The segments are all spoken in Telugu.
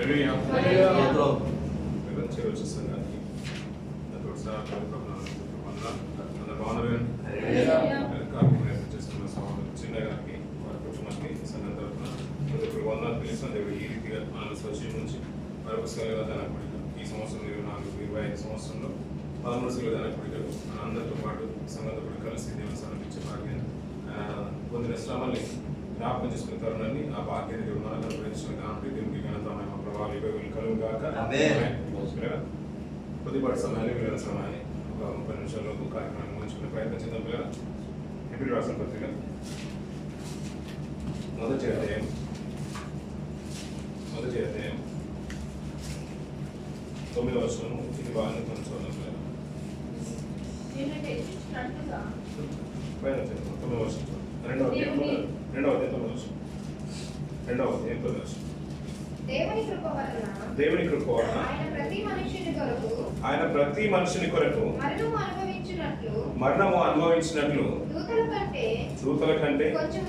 చిన్న గారికి వారి కుటుంబానికి సంఘం తరఫున వందనాలు పిలుస్తాను. దేవుడు ఈ రీతిగా ఆనంద సజీవం నుంచి మరొక సెలవుదానపడిక ఈ సంవత్సరం 24-25 సంవత్సరంలో 13 సెలవుదానపడికలు అందరితో పాటు సంఘంతో పాటు కలిసి దేవుని సమర్పించే భాగ్యాన్ని పొందిన శ్రమల్ని జ్ఞాపకం చేసుకున్న తరుణాన్ని ఆ భాగ్యాన్ని దేవుడు మనకు అనుగ్రహించిన కాబట్టి దేవునికి ఘనత మహిమ ప్రభావాలు ఇవ్వగలు కలుగు గాక. కొద్దిపాటి సమయాన్ని వీళ్ళ సమయాన్ని ఒక 30 నిమిషాల్లోపు కార్యక్రమాన్ని ముగించుకునే ప్రయత్నం చేద్దాం. పిల్లల ఎప్పుడు రాసిన పత్రిక మొదటి అధ్యాయం 9వ వచనం ఇది బాగానే కొనసాగుతాం. పైన 9వ వచనం 2వ అధ్యాయం 9వ వచనం దేవుని కృప వలన ఆయన ప్రతి మనుషుని కొరకు మరణము అనుభవించినట్లు దూతల కంటే కొంచెం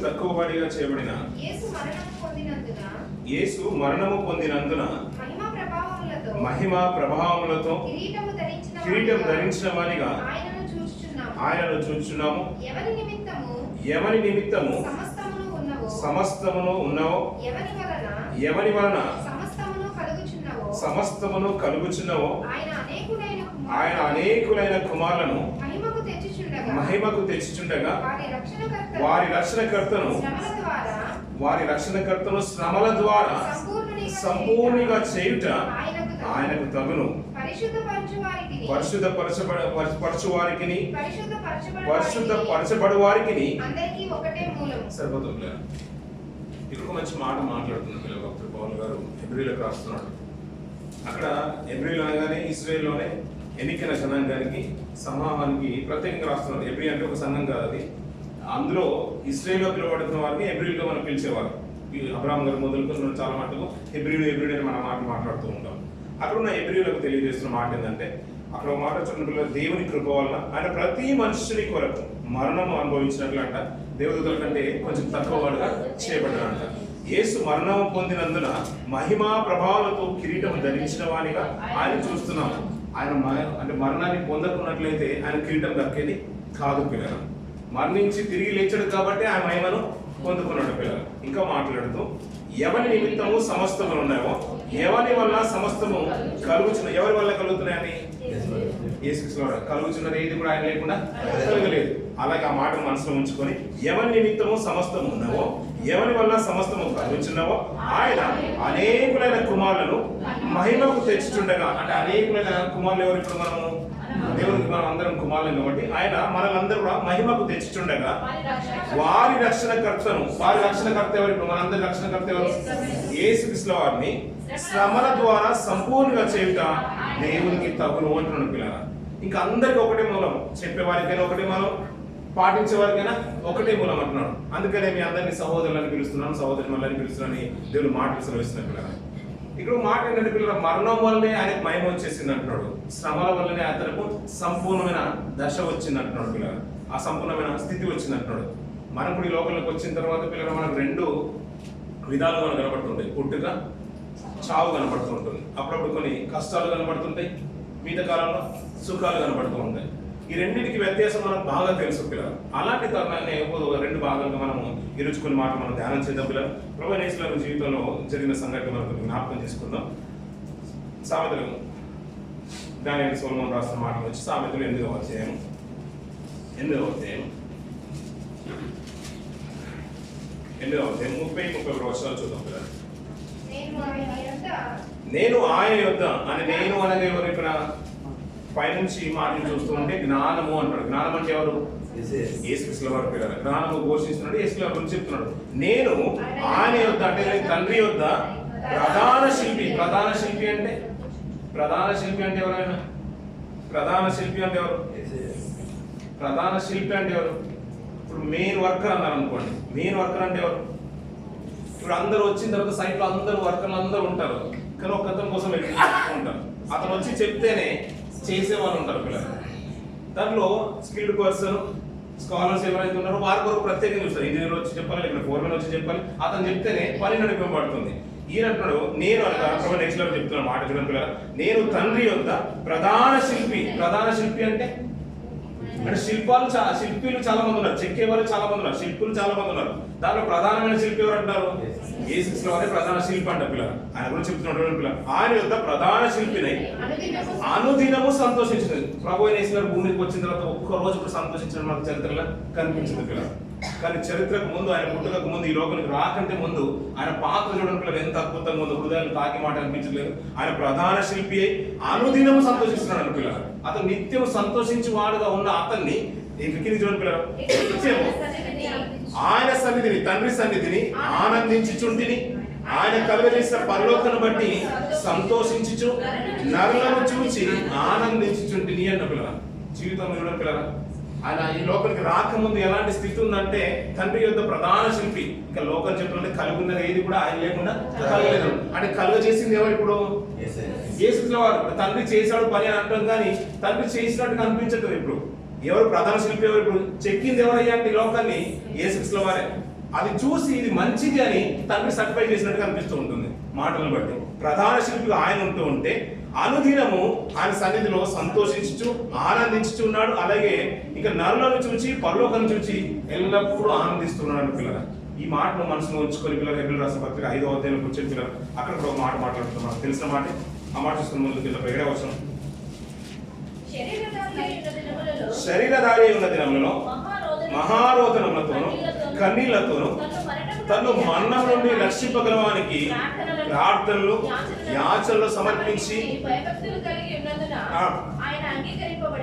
తక్కువ వాడిగా చేయబడిన యేసు మరణము పొందినందున మహిమా ప్రభావములతో కిరీటం ధరించిన వానిగా ఆయనను చూచుచున్నాము. ఎవని నిమిత్తము సమస్తమును ఉన్నవో ఎవని వలన సమస్తమును కలుగుచున్నవో ఆయన అనేకులైన కుమారులను మహిమకు తెచ్చుచుండగా వారి రక్షణకర్తను శ్రమల ద్వారా సంపూర్ణంగా చేయుట ఆయనకు తగును. పరిశుద్ధపరచబడు వారికి సరిపోతుంది. ఇక్కడ మంచి మాట మాట్లాడుతున్నారు పిల్లలు. భక్తుడు పౌలు గారు హెబ్రీలకు రాస్తున్నాడు. అక్కడ హెబ్రీలు అనగానే ఇశ్రాయేలులోనే ఎన్నికైన జనాంగానికి సమూహానికి ప్రత్యేకంగా రాస్తున్నారు. హెబ్రీ అంటే ఒక సంఘం కాదు, అది అందులో ఇశ్రాయేల్లో పిలువబడుతున్న వారిని హెబ్రీలుగా మనం పిలిచేవారు. అబ్రాహాం గారు మొదలుకొని చాలా మటుకు హెబ్రీలు అని మన మాట మాట్లాడుతూ ఉంటాం. అక్కడ ఉన్న హెబ్రీలకు తెలియజేస్తున్న మాట ఏంటంటే, అక్కడ ఒక మాట చూడండి పిల్లలు, దేవుని కృప వలన ఆయన ప్రతి మనుషుని కొరకు మరణము అనుభవించినట్లు అంట, దేవదూతల కంటే కొంచెం తక్కువ వాడుగా చేయబడ్డాడంట. యేసు మరణము పొందినందున మహిమా ప్రభావాలతో కిరీటం ధరించిన వానిగా ఆయన చూస్తున్నాము. ఆయన అంటే మరణాన్ని పొందకున్నట్లయితే ఆయన కిరీటం దక్కేది కాదు పిల్లలు. మరణించి తిరిగి లేచాడు కాబట్టి ఆయన మహిమను పొందుకున్నాడు పిల్లలు. ఇంకా మాట్లాడుతూ ఎవరి నిమిత్తము సమస్తములు ఉన్నాయో ఎవరి వల్ల సమస్తము కలుగుచున్న ఎవరి వల్ల కలుగుతున్నాయని యేసుక్రీస్తు కలుగుచున్నది ఏది కూడా ఆయన లేకుండా కలగలేదు. అలాగే ఆ మాట మనసులో ఉంచుకొని ఎవరి నిమిత్తము సమస్తము ఉన్నావో ఎవరి వల్ల సమస్తము కలుగుచున్నావో ఆయన అనేకులైన కుమారులను మహిమకు తెచ్చుచుండగా, అంటే అనేకులైన కుమారులు ఎవరు? ఇప్పుడు మనము దేవునికి మనం అందరం కుమారులు కాబట్టి ఆయన మనలందరూ కూడా మహిమకు తెచ్చుచుండగా వారి రక్షణకర్త ఎవరు? ఇప్పుడు మనందరి రక్షణకర్త ఎవరు? యేసుక్రీస్తు వారిని శ్రమల ద్వారా సంపూర్ణంగా చేయుట దేవునికి తగును అంటున్నాడు పిల్లల. ఇంకా అందరికి ఒకటే మూలం, చెప్పేవారికైనా ఒకటే మూలం, పాటించే వారికైనా ఒకటే మూలం అంటున్నాడు. అందుకనే మీ అందరినీ సహోదరులని పిలుస్తున్నాను, సహోదరి మళ్ళీ పిలుస్తున్నాను దేవుడు మాటలు సెలవిస్తున్నాడు పిల్లల. ఇక్కడ మాట ఏంటంటే పిల్లల, మరణం వల్లనే ఆయనకు మహిమ వచ్చేసింది అంటున్నాడు. శ్రమల వల్లనే అతనికి సంపూర్ణమైన దశ వచ్చింది అంటున్నాడు పిల్లల. ఆ సంపూర్ణమైన స్థితి వచ్చింది అంటున్నాడు. మనం కూడా ఈ లోకంలోకి వచ్చిన తర్వాత పిల్లలు మనకు 2 విధాలుగా మనకు కనబడుతుంటాయి. పుట్టుక, చావు కనబడుతూ ఉంటుంది. అప్పుడప్పుడు కొన్ని కష్టాలు కనబడుతుంటాయి, మిగతా కాలంలో సుఖాలు కనబడుతూ ఉంటాయి. ఈ రెండింటికి వ్యత్యాసం మనకు బాగా తెలుసు పిల్లలు. అలాంటి తరుణాన్ని 2 భాగాలుగా మనము ఈరోజు కొన్ని మాటలు మనం ధ్యానం చేద్దాం పిల్లలు. ప్రభువైన యేసు జీవితంలో జరిగిన సంఘటన మనకు జ్ఞాపకం చేసుకుందాం. సామెతలు దాని సొలొమోను రాసిన మాటలు వచ్చి సామెతలు 8వ అధ్యాయం 30-31 వర్షాలు చూద్దాం పిల్లలు. నేను ఆయన యొద్ద అని నేను అనగా ఎవరు? ఇక్కడ పైనుంచి మాటలు చూస్తూ ఉంటే జ్ఞానము అంటాడు. జ్ఞానం అంటే ఎవరు? యేసుక్రీస్తు వారు పిల్లలు. జ్ఞానము ఘోషిస్తున్నాడు, యేసుక్రీస్తు వారి గురించి చెప్తున్నాడు. నేను ఆయన యొద్ద అంటే తండ్రి యొద్ద ప్రధాన శిల్పి అంటే ఎవరైనా? ప్రధాన శిల్పి అంటే ఎవరు? ఇప్పుడు మెయిన్ వర్కర్ అన్నారు అనుకోండి. మెయిన్ వర్కర్ అంటే ఎవరు? ఇప్పుడు అందరూ వచ్చిన తర్వాత సైట్లో అందరూ వర్కర్లు అందరూ ఉంటారు, కానీ ఒక అతని కోసం ఉంటారు. అతను వచ్చి చెప్తేనే చేసే వాళ్ళు ఉంటారు పిల్లలు. దాంట్లో స్కిల్డ్ పర్సన్, స్కాలర్స్ ఎవరైతే ఉన్నారో వారి కొరకు ప్రత్యేకంగా చూస్తారు. ఇంజనీర్ వచ్చి చెప్పాలి, లేకపోతే ఫోర్మెన్ వచ్చి చెప్పాలి, అతను చెప్తేనే పని నడిపింపబడుతుంది. ఈయన అంటున్నాడు, నేను అనగా నెక్స్ట్ లెవెల్ చెప్తున్నాను మాట చూడండి పిల్లలు, నేను తండ్రి యొక్క ప్రధాన శిల్పి. ప్రధాన శిల్పి అంటే శిల్పులు చాలా మంది ఉన్నారు, చెక్కే వాళ్ళు చాలా మంది ఉన్నారు, శిల్పులు చాలా మంది ఉన్నారు. దాంట్లో ప్రధానమైన శిల్పి ఎవరు అంటారు? యేసుక్రీస్తు వారే ప్రధాన శిల్పి అంట పిల్లలు. ఆయన గురించి చెప్తున్నాడు పిల్లలు, ఆయన యొక్క ప్రధాన శిల్పిని అనుదినము సంతోషించింది. ప్రభు అయిన యేసు గారు భూమికి వచ్చిన తర్వాత ఒక్క రోజు కూడా సంతోషించడం మనకు చరిత్రలో కనిపించింది పిల్లలు. కానీ చరిత్రకు ముందు, ఆయన పుట్టుకకు ముందు, ఈ లోకానికి రాకంటే ముందు ఆయన పాత్ర చూడడం పిల్లలు ఎంత అద్భుతంగా ఉందో, హృదయాలు తాకి మాట అనిపించలేదు. ఆయన ప్రధాన శిల్పి అయి అనుదినము సంతోషిస్తున్నాడు పిల్లలు. అతను నిత్యం సంతోషించి వాడుగా ఉన్న అతన్ని చూడండి పిల్లలు, నిత్యము ఆయన సన్నిధిని, తండ్రి సన్నిధిని ఆనందించుచుంటిని, ఆయన కలుగజేసిన పరలోకను బట్టి సంతోషించుచు నరులను చూచి ఆనందించుచుంటిని అన్న పిల్లల. జీవితంలో చూడండి పిల్లల, ఆయన ఈ లోకానికి రాకముందు ఎలాంటి స్థితి ఉందంటే తండ్రి యొక్క ప్రధాన శిల్పి. ఇంకా లోకం చెప్పాలంటే కలుగున్నది ఏది కూడా ఆయన లేకుండా కలగలేదు. అంటే కలుగజేసింది ఎవరు? ఇప్పుడు యేసుక్రీస్తు వారు. తండ్రి చేశాడు పని అని అంటాం కానీ తండ్రి చేసినట్టు కనిపించట్లేదు. ఇప్పుడు ఎవరు ప్రధాన శిల్పి? ఎవరు? ఇప్పుడు చెక్కింది ఎవరయ్యా అంటే ఈ లోకాన్ని యేసుక్రీస్తు వారే. అది చూసి ఇది మంచిది అని తండ్రి సర్టిఫై చేసినట్టు కనిపిస్తూ ఉంటుంది మాటలను బట్టి. ప్రధాన శిల్పిగా ఆయన ఉంటూ ఉంటే అనుదినము ఆయన సన్నిధిలో సంతోషించుచు ఆనందించుచు ఉన్నాడు. అలాగే ఇంకా నరులను చూచి పరలోకను చూచి ఎల్లప్పుడూ ఆనందిస్తున్నాడు పిల్లల. ఈ మాటను మనసులో ఉంచుకొని పిల్లలు హెబ్రీయుల రాసిన పత్రిక 5వ అధ్యాయంలో కూర్చొని పిల్లలు అక్కడ ఒక మాట మాట్లాడుతున్నాం. తెలిసిన మాట, ఆ మాట చూసుకుని ముందు పిల్లలు ఏడవ వచనం, శరీరధారి ఉన్న దినములలో మహారోదనములతోను కన్నీళ్లతోను తను మరణం నుండి రక్షింపగలవానికి ప్రార్థనలు యాచనలు సమర్పించి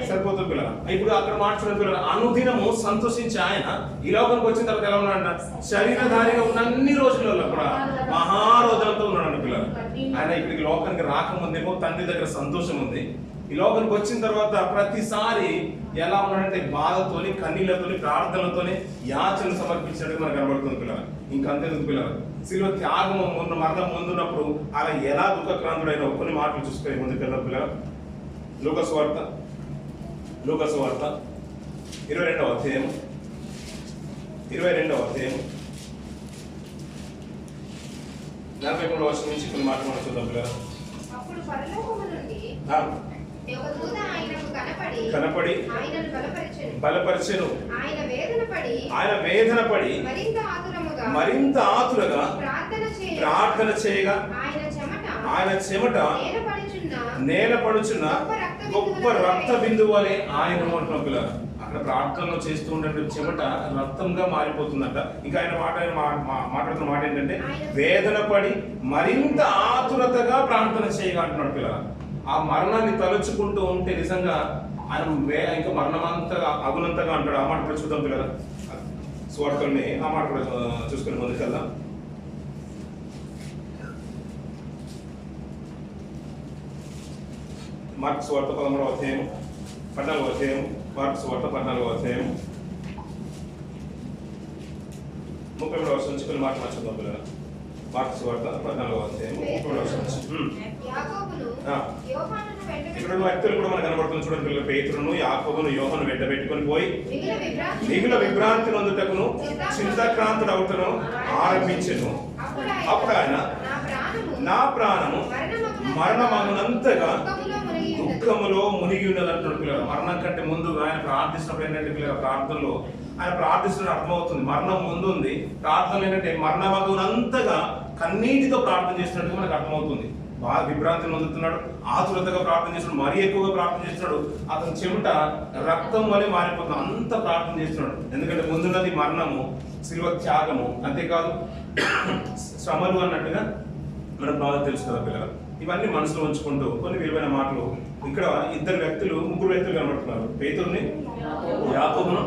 సరిపోతుంది పిల్లలు. ఇప్పుడు అక్కడ మాట్లాడుతున్న పిల్లలు అనుదినము సంతోషించి ఆయన ఈ లోకానికి వచ్చిన తర్వాత ఎలా ఉన్నాడంట? శరీరధారిగా ఉన్న అన్ని రోజులలో కూడా మహారోదనతో ఉన్నాడు పిల్లలు. ఆయన ఇక్కడికి లోకానికి రాకముందేమో తండ్రి దగ్గర సంతోషం ఉంది. ఈ లోకానికి వచ్చిన తర్వాత ప్రతిసారి ఎలా ఉన్నాడంటే బాధతోని, కన్నీళ్లతోని, ప్రార్థనలతోని యాచనలు సమర్పించినట్టు మనకు కనబడుతుంది పిల్లలు. ఇంకంతేందుకు పిల్లలు, శిలువ త్యాగం మరణం ముందున్నప్పుడు అలా ఎలా దుఃఖక్రాంతుడైన కొన్ని మాటలు చూసుకొని ముందుకు వెళ్దాం పిల్లలు. లూకాసు వార్త 22వ అధ్యాయం 43వ వచనం నుంచి కొన్ని మాటలు మనం చూద్దాం పిల్లలు. కనపడి బలపరిచెను. ఆయన వేదన పడి మరింత ఆతురగా ప్రార్థన చేయగా ఆయన చెమట నేల పడుచున్న గొప్ప రక్త బిందువు వలె ఆయన అంటున్నాం పిల్లలు. అక్కడ ప్రార్థనలో చేస్తూ ఉండే చెమట రక్తంగా మారిపోతుందంట. ఇంకా ఆయన మాట్లాడుతున్న మాట ఏంటంటే వేదన పడి మరింత ఆతురతగా ప్రార్థన చేయగా అంటున్నాడు పిల్లలు. ఆ మరణాన్ని తలుచుకుంటూ ఉంటే నిజంగా ఆయన ఇంకా మరణమంతగా అగునంతగా అంటాడు. ఆ మాట కూడా చూద్దాం పిల్లలు. సువార్తల్ని ఆ మాట కూడా చూసుకుని ముందుకు వెళ్దాం. మార్కు సువార్త 13వ అధ్యాయం 14వ అధ్యాయం, మార్కు సువార్త 14వ అధ్యాయం 33వ వచనం నుంచి కొన్ని మాటలు చూద్దాం పిల్లలు. మార్కు సువార్త 14వ అధ్యాయం 33వ వచనం నుంచి ఇక్కడ వ్యక్తులు కూడా మనకు కనబడుతుంది చూడండి పిల్లలు. పేతురును యాకోబును యోహాను వెంట పెట్టుకొని పోయి మిగిలిన విభ్రాంతి నొందుటకును చింతాక్రాంతుడు అవుతను ఆరంభించెను. అప్పుడు ఆయన నా ప్రాణము మరణమగునంతగా దుఃఖములో మునిగి ఉన్నది అంటున్నాడు పిల్లలు. మరణం కంటే ముందు ఆయన ప్రార్థిస్తున్నప్పుడు ఏంటంటే పిల్లల ప్రార్థనలో ఆయన ప్రార్థిస్తున్న అర్థమవుతుంది. మరణం ముందు ఉంది, ప్రార్థన ఏంటంటే మరణమగునంతగా కన్నీటితో ప్రార్థన చేస్తున్నట్టుగా మనకు అర్థమవుతుంది. బాగా విభ్రాంతిని పొందుతున్నాడు, ఆతురతగా ప్రార్థన చేస్తున్నాడు, మరీ ఎక్కువగా ప్రార్థన చేస్తున్నాడు. అతని చెమట రక్తం వలె మారిపోతుంది, అంత ప్రార్థన చేస్తున్నాడు. ఎందుకంటే ముందున్నది మరణము, శిలువ త్యాగము, అంతేకాదు శ్రమలు అన్నట్టుగా మనకు బాగా తెలుసు కదా పిల్లలు. ఇవన్నీ మనసులో ఉంచుకుంటూ కొన్ని విలువైన మాటలు ఇక్కడ ముగ్గురు వ్యక్తులు కనబడుతున్నారు. పేతురుని, యాకోబును,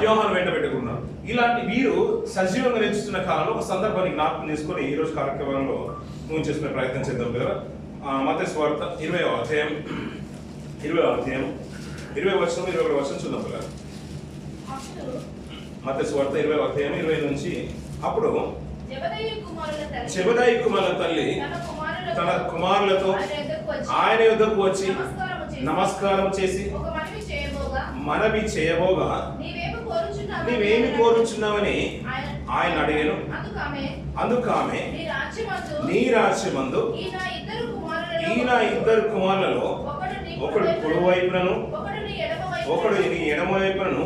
యోహాను వెంట పెట్టుకున్నారు. ఇలాంటి వీరు సజీవంగా నిలుస్తున్న కాలంలో ఒక సందర్భాన్ని జ్ఞాపకం చేసుకొని ఈ రోజు కార్యక్రమంలో చేసుకునే ప్రయత్నం చేద్దాం కదా. మత్తయి సువార్త 20వ అధ్యాయం 20 వచనం 21 వచనం చూద్దాం కదా. మత్తయి సువార్త 20వ అధ్యాయం 20 నుంచి అప్పుడు జెబెదాయి కుమారుల తల్లి తన కుమారులతో ఆయన యొద్దకు వచ్చి నమస్కారం చేసి మనవి చేయబోగా నీవేమి కోరుచున్నావని ఆయన అడిగాను. అందుకు ఆమె నీ రాజ్యమందు ఈ నా ఇద్దరు కుమారులలో ఒకడు కుడి వైపునను ఒకడు నీ ఎడమ వైపునను.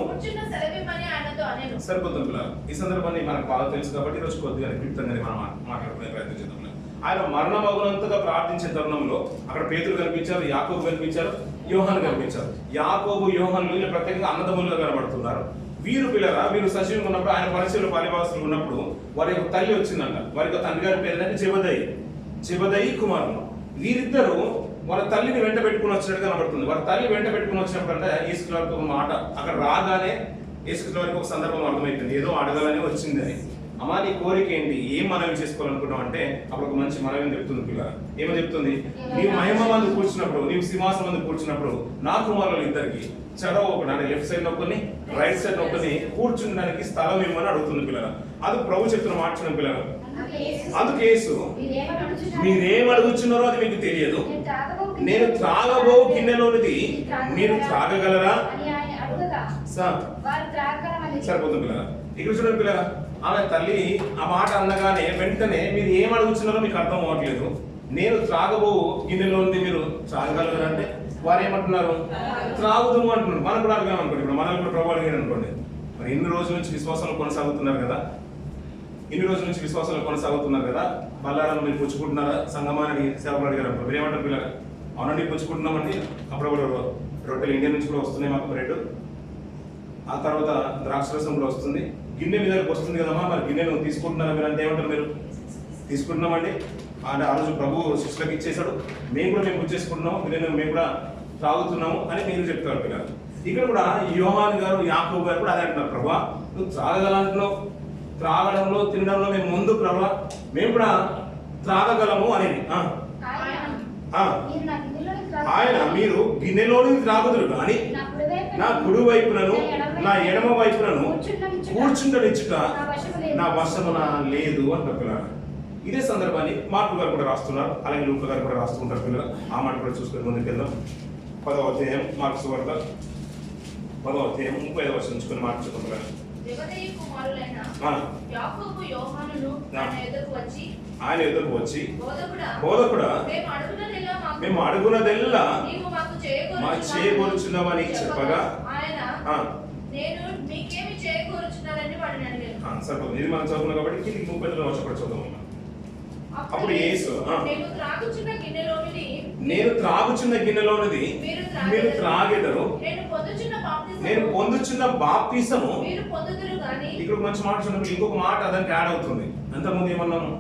సరిపోతుంది. ఈ సందర్భాన్ని మనకు బాగా తెలుసు కాబట్టి ఈరోజు కొద్దిగా క్లుప్తంగానే మనం మాట్లాడుకునే ప్రయత్నం చేద్దాం. ఆయన మరణమగునంతగా ప్రార్థించే తరుణంలో అక్కడ పేతురు కనిపించారు, యాకోబు కనిపించారు, యోహాను కనిపించారు. యాకోబు యోహాను వీళ్ళు ప్రత్యేకంగా అన్నదమ్ములుగా కనబడుతున్నారు. వీరు పిల్లరా వీరు సజీవంగా ఉన్నప్పుడు ఆయన పరిచయంలో పాలిభాగస్తులు ఉన్నప్పుడు వారి యొక్క తల్లి వచ్చిందంట. వారి యొక్క తండ్రి గారి పేరు అంటే జెబెదయి కుమారులు. వీరిద్దరూ వాళ్ళ తల్లిని వెంట పెట్టుకుని వచ్చినట్టు కనబడుతుంది. వాళ్ళ తల్లి వెంట పెట్టుకుని వచ్చినప్పుడు అంటే యేసుక్రీస్తు వారికి ఒక మాట అక్కడ రాగానే యేసుక్రీస్తు వారికి ఒక సందర్భం అర్థమైపోయింది, ఏదో అడగాలని వచ్చింది అని. అమ్మా నీ కోరిక ఏంటి, ఏం మనవి చేసుకోవాలనుకున్నావు అంటే అప్పుడు ఒక మంచి మనవి చెప్తుంది. పిల్లలు ఏమని చెప్తుంది, నీవు మహిమ మందు కూర్చున్నప్పుడు, నీవు సింహాసనం మందు కూర్చున్నప్పుడు నా కుమారులు ఇద్దరికి చడవ ఒకటి అంటే లెఫ్ట్ సైడ్ నొక్కని రైట్ సైడ్ నొక్కని కూర్చుండడానికి స్థలం ఇవ్వమని అడుగుతుంది. పిల్లలు అది ప్రభు చెప్తున్న మాట. పిల్లలు అందుకు యేసు మీరేం అడుగుతున్నారో అది మీకు తెలియదు, నేను త్రాగబో గిన్నెలోనిది మీరు త్రాగగలరా? సరిపోతుంది. పిల్లలు ఇక్కడ చూడండి. పిల్లలు ఆమె తల్లి ఆ మాట అనగానే వెంటనే మీరు ఏం అడుగుతున్నారో మీకు అర్థం అవ్వట్లేదు. నేను త్రాగబో గిన్నెలోనిది మీరు త్రాగగలరా అంటే వారు ఏమంటున్నారు, త్రాగుదుము అంటున్నారు. మనం కూడా అడగాం అనుకోండి. ఇప్పుడు మనల్ని కూడా ప్రభావం అడిగారు అనుకోండి. మరి ఇన్ని రోజుల నుంచి విశ్వాసంలో కొనసాగుతున్నారు కదా, బల్లాలను మీరు పుచ్చుకుంటున్నారా సంగమాన్ని సేవలు అడిగారు అనుకో, మీరు ఏమంటారు పిల్లలు? అవునండి పుచ్చుకుంటున్నామండి. అప్పుడప్పుడు రొట్టెలు ఇండియా నుంచి కూడా వస్తున్నాయి మాకు బ్రెడ్, ఆ తర్వాత ద్రాక్ష రసం కూడా వస్తుంది, గిన్నె మీ దగ్గరకు వస్తుంది కదమ్మా, మరి గిన్నెను తీసుకుంటున్నారా మీరు అంటే ఏమంటారు మీరు? తీసుకుంటున్నామండి అంటే ఆ రోజు ప్రభు శిష్యులకు ఇచ్చేసాడు, మేము పుచ్చేసుకుంటున్నాము, మేము కూడా త్రాగుతున్నాము అని మీరు చెప్తారు పిల్లలు. ఇక్కడ కూడా యోహాను గారు యాకోబు గారు కూడా అదే అంటున్నారు, ప్రభా నువ్వు త్రాగగలంటున్నావు, త్రాగడంలో తినడంలో మేము ముందు ప్రభా మేము కూడా త్రాగగలము అనేది. ఆయన మీరు గిన్నెలోని త్రాగుదురు కానీ నా కుడి వైపునను నా ఎడమ వైపునను కూర్చుండనిచ్చుట నా వశమున లేదు అంటారు పిల్లలు. ఇదే సందర్భాన్ని మార్కు గారు కూడా రాస్తున్నారు, అలాగే లూకా గారు కూడా రాస్తుంటారు పిల్లలు. ఆ మాట కూడా చూసుకొని ముందుకెళ్దాం. 10వ అధ్యాయం మార్కు సువార్త 10వ అధ్యాయం 35వ వచనం నుంచుకొని మాట చూద్దాం పిల్లలు. ఆయన ఎదురుకు వచ్చి బోధకుడా మేము అడుగునదెల్లా మా చేయకూర్చున్నామని చెప్పగా సరిపోతుంది. ఇది మనం చదువుకున్నాం కాబట్టి కిందికి 39వ వచనం కూడా చదువుదాం. అప్పుడు యేసు నేను త్రాగుచున్న గిన్నెలోనిది మీరు త్రాగెదరు, నేను పొందుచున్న బాప్తిసము. ఇక్కడ మంచి మాట చూడండి, ఇంకొక మాట దానికి యాడ్ అవుతుంది. అంతకుముందు ఏమన్నాము,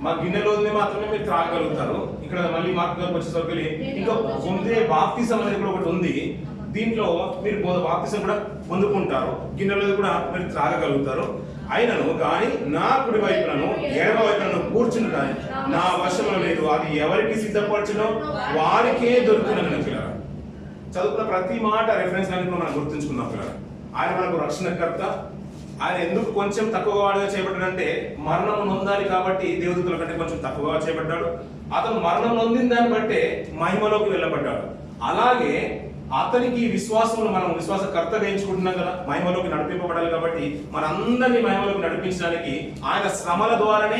మా గిన్నెలోని మాత్రమే మీరు త్రాగలుగుతారు. ఇక్కడ మళ్ళీ మార్కు గారికి వచ్చేసరికి ఇంకా పొందే బాప్తిసం అనేది కూడా ఒకటి ఉంది. దీంట్లో మీరు బాప్తిసం కూడా పొందుకుంటారు, గిన్నెలో కూడా మీరు త్రాగగలుగుతారు. అయినను కానీ నా కుడి వైపునను ఎడమ వైపునను కూర్చుంటా నా వశంలో లేదు, అది ఎవరికి సిద్ధపరచునో వారికే దొరుకుతుందని పిల్లలు. చదువుకున్న ప్రతి మాట రెఫరెన్స్ అనేది మనం గుర్తుంచుకున్నాం పిల్లలు. ఆయన మనకు రక్షణకర్త. ఆయన ఎందుకు కొంచెం తక్కువ వాడుగా చేపట్టాడంటే మరణం నొందాలి కాబట్టి దేవదూతల కంటే కొంచెం తక్కువగా చేపట్టాడు. అతను మరణం నొందిన దాన్ని బట్టే మహిమలోకి వెళ్ళబడ్డాడు. అలాగే అతనికి విశ్వాసంలో మనం విశ్వాసకర్తగా ఎంచుకుంటున్నాం కదా, మహిమలోకి నడిపింపబడాలి కాబట్టి మనందరినీ మహిమలోకి నడిపించడానికి ఆయన శ్రమల ద్వారానే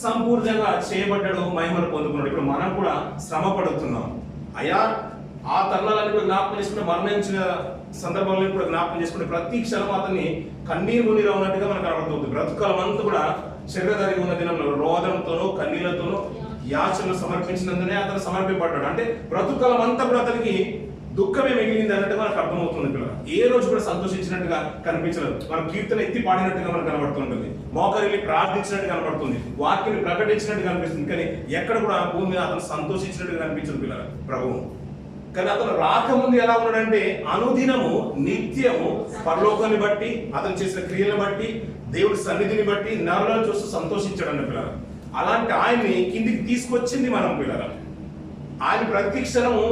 సంపూర్ణంగా చేయబడ్డాడు, మహిమను పొందుకున్నాడు. ఇప్పుడు మనం కూడా శ్రమ పడుతున్నాం. అయ్యా ఆ తరుణాలన్నీ కూడా జ్ఞాపకం చేసుకుంటే, మరణించిన సందర్భంలో కూడా జ్ఞాపకం చేసుకుంటే ప్రతి క్షణం అతన్ని కన్నీరు మున్నీరు ఉన్నట్టుగా మనకు కనబడుతుంది. బ్రతుకాలం అంతా కూడా శరీరధారిగా ఉన్న దినంలో రోదనతోనూ కన్నీళ్లతోనూ యాచనలు సమర్పించినందునే అతను సమర్పింపబడ్డాడు. అంటే బ్రతుకాలం అంతా కూడా అతనికి దుఃఖమే మిగిలింది అన్నట్టుగా మనకు అర్థమవుతుంది. పిల్లలు ఏ రోజు కూడా సంతోషించినట్టుగా కనిపించలేదు. మనం కీర్తన ఎత్తి పాడినట్టుగా మనకు కనబడుతుంటుంది, మోకరిల్లి ప్రార్థించినట్టు కనబడుతుంది, వాక్యాన్ని ప్రకటించినట్టు కనిపిస్తుంది. కానీ ఎక్కడ కూడా భూమి మీద అతను సంతోషించినట్టుగా కనిపించదు పిల్లలు ప్రభువు. కానీ అతను రాకముందు ఎలా ఉన్నాడంటే అనుదినము నిత్యము పరలోకాన్ని బట్టి, అతను చేసిన క్రియలను బట్టి, దేవుడి సన్నిధిని బట్టి నరులను చూస్తూ సంతోషించాడండి పిల్లలు. అలాంటి ఆయన్ని కిందికి తీసుకొచ్చింది మనం పిల్లలు. ఆయన ప్రతి క్షణము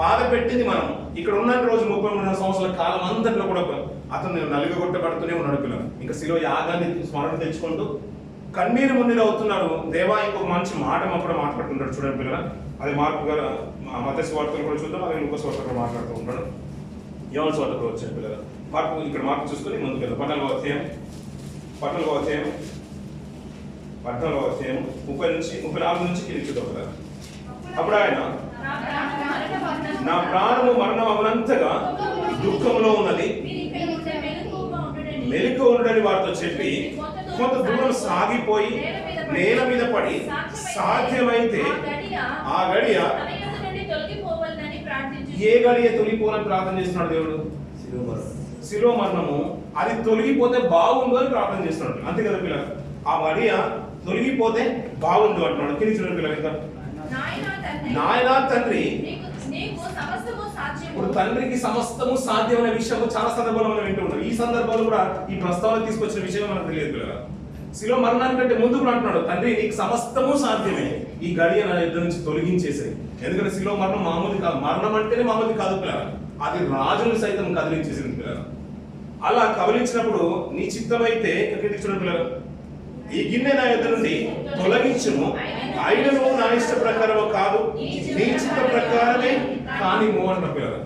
బాధ పెట్టింది మనం. ఇక్కడ ఉన్న రోజు 33 సంవత్సరాల కాలం అంతట్లో కూడా అతను నలుగగొట్టబడుతూనే ఉన్నాడు పిల్లలు. ఇంకా శిలువ యాగాన్ని స్మరణ తెచ్చుకుంటూ కన్నీరు మున్నీరు అవుతున్నాడు. దేవా ఇంకొక మంచి మాట అప్పుడు మాట్లాడుతుంటాడు చూడండి పిల్లలు. అది మార్కు గారు మత్తయి సువార్తలు కూడా చూద్దాం, అలాగే లూకా సువార్తలు కూడా మాట్లాడుతూ ఉంటాడు. యోహాను సువార్త కూడా వచ్చాడు పిల్లలు. ఇక్కడ మార్పు చూసుకొని ముందుకు వెళ్దాం. 30 నుంచి కిందికి చూద్దాం కదా. అప్పుడు ఆయన, నా ప్రాణము మరణం అవనంతగా దుఃఖంలో ఉన్నది, మెలకు ఉండని వారితో చెప్పి కొంత దూరం సాగిపోయి నేల మీద పడి సాధ్యమైతే ఆ గడియ, ఏ గడియ తొలగిపోవాలని ప్రార్థన చేస్తున్నాడు దేవుడు? శిలువ మరణము అది తొలగిపోతే బాగుండు అని ప్రార్థన చేస్తున్నాడు. అంతే కదా పిల్లలు? ఆ గడియ తొలగిపోతే బాగుండు అంటున్నాడు. కింది చూడండి పిల్లలు. ఇంకా నాయనా తండ్రి, ఇప్పుడు తండ్రికి సమస్తము సాధ్యమైన విషయం చాలా సందర్భాలు మనం వింటూ ఉంటాం. ఈ సందర్భాలు కూడా ఈ ప్రస్తావన తీసుకొచ్చిన విషయం మనకు తెలియదు పిల్లలు. శిలువ మరణానికంటే ముందు కూడా అంటున్నాడు, తండ్రి నీకు సమస్తము సాధ్యమే, ఈ గడియ నా యుద్ధం నుంచి తొలగించేసాయి. ఎందుకంటే శిలువ మరణం మామూలు కాదు. మరణం అంటేనే మామూలు కాదు పిల్లలు. అది రాజును సైతం కదిలించేసింది పిల్లలు. అలా కదిలించినప్పుడు నీ చిత్తమైతే చూడండి పిల్లలు, ఈ గిన్నె నా యుద్ధ నుండి తొలగించును, అయినను నా ఇష్ట ప్రకారము కాదు, నీ చిత్త ప్రకారమే కానిము అంటారు పిల్లలు.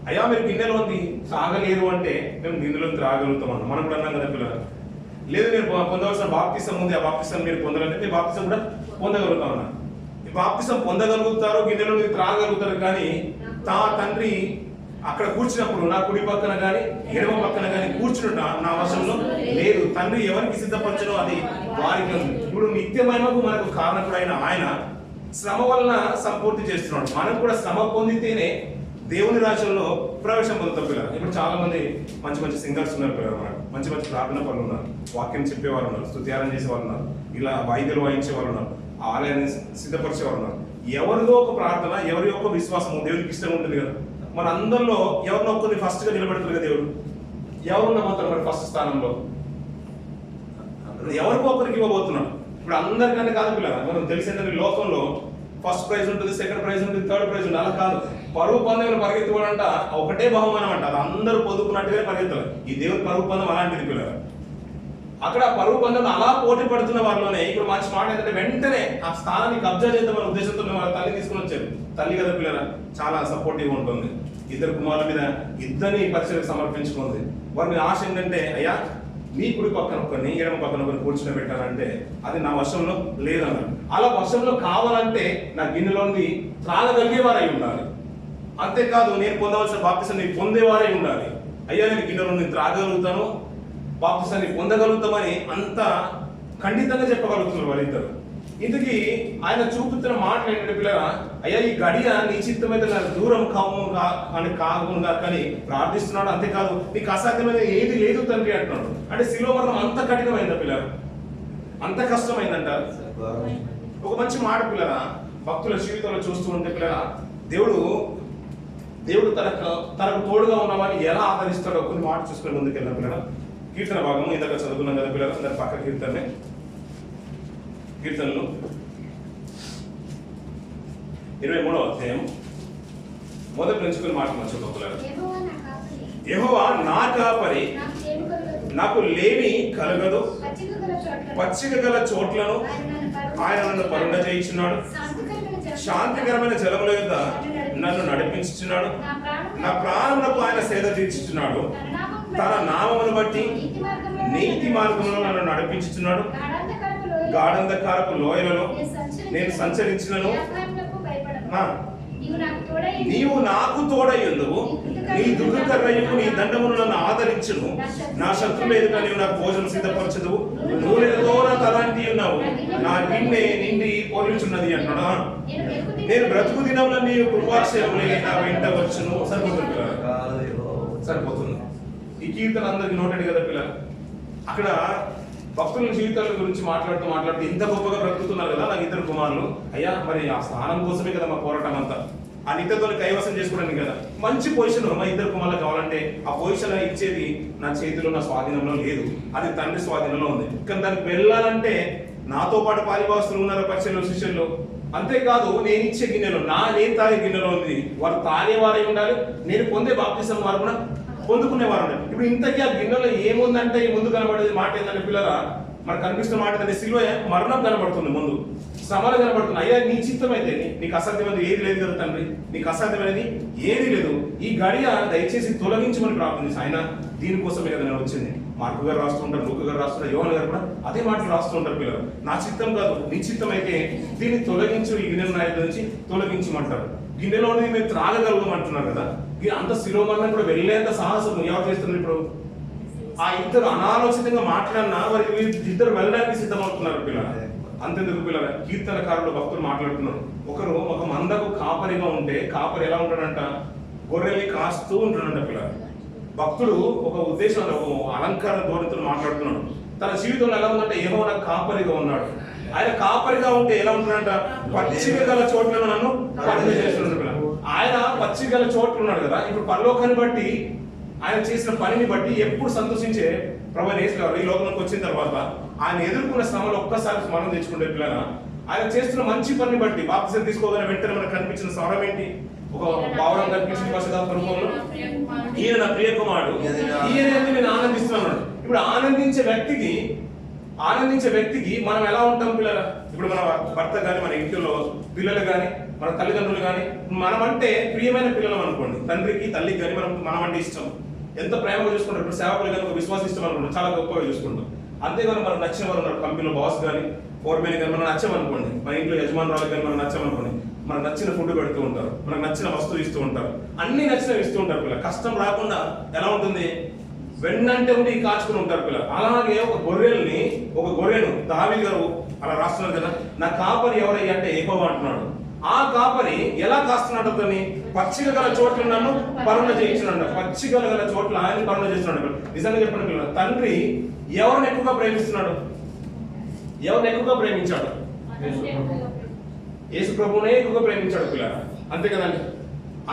అయ్యా మీరు గిన్నెలో ఉంది త్రాగలేరు అంటే మేము గిన్నెలో త్రాగలుగుతాం అన్న. మనం కూడా అన్నాం కదా పిల్లలు. లేదు మీరు పొందవలసిన బాప్తిసం ఉంది, ఆ బాప్తిసం మీరు పొందాలంటే మీ బాప్తిసం కూడా పొందగలుగుతాం అన్న. ఈ బాప్తిసం పొందగలుగుతారు, గిన్నెలో త్రాగలుగుతారు. కానీ తండ్రి అక్కడ కూర్చున్నప్పుడు నా కుడి పక్కన కానీ ఎడమ పక్కన కానీ కూర్చుంట నా వశంలో లేదు. తండ్రి ఎవరికి సిద్ధపరచనో అది వారికి ఉంది. ఇప్పుడు నిత్యమైనకు మనకు కారణకుడైన ఆయన శ్రమ వలన సంపూర్తి చేస్తున్నాడు. మనం కూడా శ్రమ పొందితేనే దేవుని రాజ్యంలో ప్రవేశం పొందుతాం పిల్లలు. ఇప్పుడు చాలా మంది మంచి మంచి సింగర్స్ ఉన్నారు పిల్లలు, మనకు మంచి మంచి ప్రార్థన పనులు ఉన్నారు, వాక్యం చెప్పేవారు ఉన్నారు, స్తుత్యారం చేసేవారు ఉన్నారు, ఇలా వాయిద్యాలు వాయించే వాళ్ళు ఉన్నారు, ఆలయాన్ని సిద్ధపరిచే వాళ్ళు ఉన్నారు. ఎవరిదో ఒక ప్రార్థన, ఎవరి యొక్క విశ్వాసం దేవునికి ఇష్టం ఉంటుంది కదా. మన అందరిలో ఎవరినో ఒక్కరిని ఫస్ట్ గా నిలబెడతారు కదా దేవుడు. ఎవరు నమ్ముతారు మరి ఫస్ట్ స్థానంలో? ఎవరికో ఒకరికి ఇవ్వబోతున్నాడు. ఇప్పుడు అందరికంటే కాదు పిల్లలు, మనం తెలిసిందంటే లోకంలో ఫస్ట్ ప్రైజ్ ఉంటుంది, సెకండ్ ప్రైజ్ ఉంటుంది, థర్డ్ ప్రైజ్ ఉంటుంది. అలా కాదు. పరుగు పందెంలో పరిగెత్తుకోవాలంట ఒకటే బహుమానం అంట, అది అందరూ పొందుకున్నట్టుగానే పరిగెత్తాలి. ఈ దేవుని పరుగు పందెం అలాంటిది పిల్లలు. అక్కడ పరుగు పందెం అలా పోటీ పడుతున్న వారిలోనే ఇప్పుడు మంచి మాట ఏంటంటే వెంటనే ఆ స్థానాన్ని కబ్జా చేద్దామనే ఉద్దేశంతో వాళ్ళ తల్లి తీసుకుని వచ్చారు. తల్లి కదా పిల్లల చాలా సపోర్టివ్ ఉంటుంది. ఇద్దరు కుమారుల మీద ఇద్దరిని పరిచయకు సమర్పించుకుంది. వారి మీద ఆశ ఏంటంటే, అయ్యా నీ కుడి పక్కన ఒకరిని ఎడమ పక్కన ఒకరిని కూర్చుని పెట్టాలంటే అది నా వశంలో లేదన్నారు. అలా వశంలో కావాలంటే నా గిన్నెలోని త్రాగగలిగేవారై ఉండాలి. అంతేకాదు నేను పొందవలసిన బాప్తిసం నీకు పొందేవారై ఉండాలి. అయ్యా నేను గిన్నెలో నేను త్రాగగలుగుతాను, బాప్తిసాన్ని పొందగలుగుతామని అంత ఖండితంగా చెప్పగలుగుతున్నారు వాళ్ళిద్దరు. ఇంతకీ ఆయన చూపుతున్న మాటలు ఏంటంటే పిల్లరా, అయ్యా ఈ గడియ నీ చిత్తమైతే దూరం కాకుండా కానీ ప్రార్థిస్తున్నాడు. అంతేకాదు నీకు అసాధ్యమైన ఏది లేదు తండ్రి అంటున్నాడు. అంటే శిలువ మరణం అంత కఠినమైందా పిల్లరా? అంత కష్టమైందంటారు. ఒక మంచి మాట పిల్లరా, భక్తుల జీవితంలో చూస్తూ ఉంటే పిల్లరా, దేవుడు తనకు తోడుగా ఉన్నవాడిని ఎలా ఆదరిస్తాడో కొన్ని మాట చూసుకుని ముందుకెళ్ళిన పిల్లరా. కీర్తన భాగము ఇందాక చదువుకున్నాం కదా పిల్లలు, అందరి పక్క కీర్తనలు 23వ అధ్యాయం మొదటి నుంచి కొన్ని మాటలు చదువుకోవాలి. యెహోవా నా కాపరి, నాకు లేమి కలగదు, పచ్చిక గల చోట్లను ఆయన నన్ను పరుండ చేయించున్నాడు, శాంతికరమైన జలముల యొద్ద నన్ను నడిపించుచున్నాడు, నా ప్రాణములకు ఆయన సేద తీర్చుచున్నాడు, తన నామమును బట్టి నీతి మార్గంలో నన్ను నడిపించుచున్నాడు, గాఢంధకారపు లోయలలో నేను సంచరించినను నీవు నాకు తోడయ్యుందువు, నీ దుర్గకర్రయు నీ దండమును నన్ను ఆదరించును, నా శత్రువుల ఎదుట నీవు నాకు భోజనం సిద్ధపరచదువు, నూనెతో నా తలాంటి ఉన్నావు, నా గిన్నె నిండి పొరుచున్నది అంటున్నాడు. నేను బ్రతుకు దినంలో నీవు కృపాక్షేమములే నా వెంట వచ్చును. సరిపోతుంది. ఈ కీర్తన అందరికి నోటెడ్ కదా పిల్లలు. అక్కడ భక్తుల జీవితాల గురించి మాట్లాడుతూ ఇంత గొప్పగా బ్రతుకుతున్నారు కదా నాకు ఇద్దరు కుమారులు. అయ్యా మరి ఆ స్థానం కోసమే కదా మా పోరాటం అంతా, ఆ నిత్యతో కైవసం చేసుకోవడానికి కదా. మంచి పొజిషన్ మా ఇద్దరు కుమారులు కావాలంటే ఆ పొజిషన్ ఇచ్చేది నా చేతిలో, నా స్వాధీనంలో లేదు, అది తండ్రి స్వాధీనంలో ఉంది. కానీ దానికి వెళ్ళాలంటే నాతో పాటు పాలిభాగస్తులు ఉన్నారు, పరిచయంలో శిష్యుల్లో. అంతేకాదు నేను ఇచ్చే గిన్నెలో నేను తాగే గిన్నెలో ఉంది, వారు తాగేవారై ఉండాలి, నేను పొందే బాప్తిసం వారు కూడా పొందుకునేవారు. ఇప్పుడు ఇంతకీ ఆ గిన్నెలో ఏముందంటే ముందు కనబడేది మాట ఏంటంటే పిల్లరా, మనకు కనిపిస్తున్న మాట అంటే సిలువ మరణం కనబడుతుంది, ముందు శ్రమలు కనబడుతుంది. అయ్యా నీ చిత్తం అయితే నీకు అసాధ్యమైనది ఏది లేదు కదా తండ్రి, నీకు అసాధ్యమైనది ఏది లేదు, ఈ గడియ దయచేసి తొలగించమని ప్రార్థించి ఆయన దీనికోసమే కదా నేను వచ్చింది. మార్కు గారు రాస్తుంటారు, లూకా గారు రాస్తుంటారు, యోహాను గారు కూడా అదే మాటలు రాస్తుంటారు. పిల్లలు నా చిత్తం కాదు నీ చిత్తం అయితే దీన్ని తొలగించు, ఈ గిన్నెల నాయకు నుంచి తొలగించమంటారు. గిన్నెలో మేము త్రాగగలుగుమంటున్నారు కదా, అంత శిరోమరణం కూడా వెళ్ళేంత సాహసం ఎవరు చేస్తున్నారు ఇప్పుడు? ఆ ఇద్దరు అనాలోచితంగా మాట్లాడినా వారికి ఇద్దరు వెళ్ళడానికి సిద్ధమవుతున్నారు పిల్లలు. అంతెందుకు పిల్లలు, కీర్తనకారులు భక్తులు మాట్లాడుతున్నారు. ఒకరు ఒక మందకు కాపరిగా ఉంటే కాపరి ఎలా ఉంటాడంట? గొర్రెల్ని కాస్తూ ఉంటాడంట పిల్లలు. భక్తుడు ఒక ఉద్దేశం, ఒక అలంకార ధోరణితో మాట్లాడుతున్నాడు. తన జీవితంలో ఎలా ఉందంటే యెహోవా నాకు కాపరిగా ఉన్నాడు. ఆయన కాపరిగా ఉంటే ఎలా ఉంటాడంట? పచ్చిక గల చోట్లను నన్ను పని చేస్తున్నాడు పిల్లలు. ఆయన పచ్చిక గల చోట్లు ఉన్నాడు కదా, ఇప్పుడు పరలోకాన్ని బట్టి ఆయన చేసిన పనిని బట్టి ఎప్పుడు సంతోషించే ప్రభువైన యేసు గారు ఈ లోకంలోకి వచ్చిన తర్వాత ఆయన ఎదుర్కొన్న శ్రమలు ఒక్కసారి స్మరణ తెచ్చుకుంటే పిల్లల, ఆయన చేస్తున్న మంచి పనిని బట్టి బాప్తిసం తీసుకోగానే వెంటనే మనకు కనిపించిన స్వరం ఏంటి? ఒక పావురం కనిపించిన పరిశుద్ధాత్మ రూపంలో ఈయన నా ప్రియ కుమారుడు, ఈయన నేను ఆనందిస్తున్నాను. ఇప్పుడు ఆనందించే వ్యక్తికి మనం ఎలా ఉంటాం పిల్లల? ఇప్పుడు మన భర్త కానీ, మన ఇంట్లో పిల్లలు కానీ, మన తల్లిదండ్రులు కానీ, మనం అంటే ప్రియమైన పిల్లలు అనుకోండి, తండ్రికి తల్లికి కానీ మనం అంటే ఇష్టం, ఎంత ప్రేమగా చూసుకుంటారు. ఇప్పుడు సేవకులు కానీ ఒక విశ్వాసం ఇష్టం అనుకుంటాం, చాలా గొప్పగా చూసుకుంటాం. అంతేగాని మనకు నచ్చిన వారు ఉన్నారు, కంపెనీలో బాస్ కానీ ఫోర్మెన్ కానీ మనం నచ్చామనుకోండి, మన ఇంట్లో యజమానురాలు కానీ మనం నచ్చామనుకోండి, మనకు నచ్చిన ఫుడ్ పెడుతూ ఉంటారు, మనకు నచ్చిన వస్తువు ఇస్తూ ఉంటారు, అన్ని నచ్చినవి ఇస్తూ ఉంటారు పిల్లలు. కష్టం రాకుండా ఎలా ఉంటుంది? వెన్నంటే ఉండి కాచుకుని ఉంటారు పిల్లలు. అలాగే ఒక గొర్రెను దావీదు గారు అలా రాస్తున్నారు కదా, నా కాపరి ఎవరయ్యా అంటే యెహోవా అంటున్నాడు. ఆ కాపరి ఎలా కాస్తున్నాడు? అతన్ని పచ్చిక గల చోట్ల నన్ను పరుణ చేయించినాడు. పచ్చిక గల చోట్ల ఆయన పరుణ చేస్తున్నాడు. నిజంగా చెప్పండి పిల్లలు, తండ్రి ఎవరిని ఎక్కువగా ప్రేమిస్తున్నాడు? ఎవరిని ఎక్కువగా ప్రేమించాడు? యేసు ప్రభువునే ఎక్కువగా ప్రేమించాడు పిల్లలు, అంతే కదండి.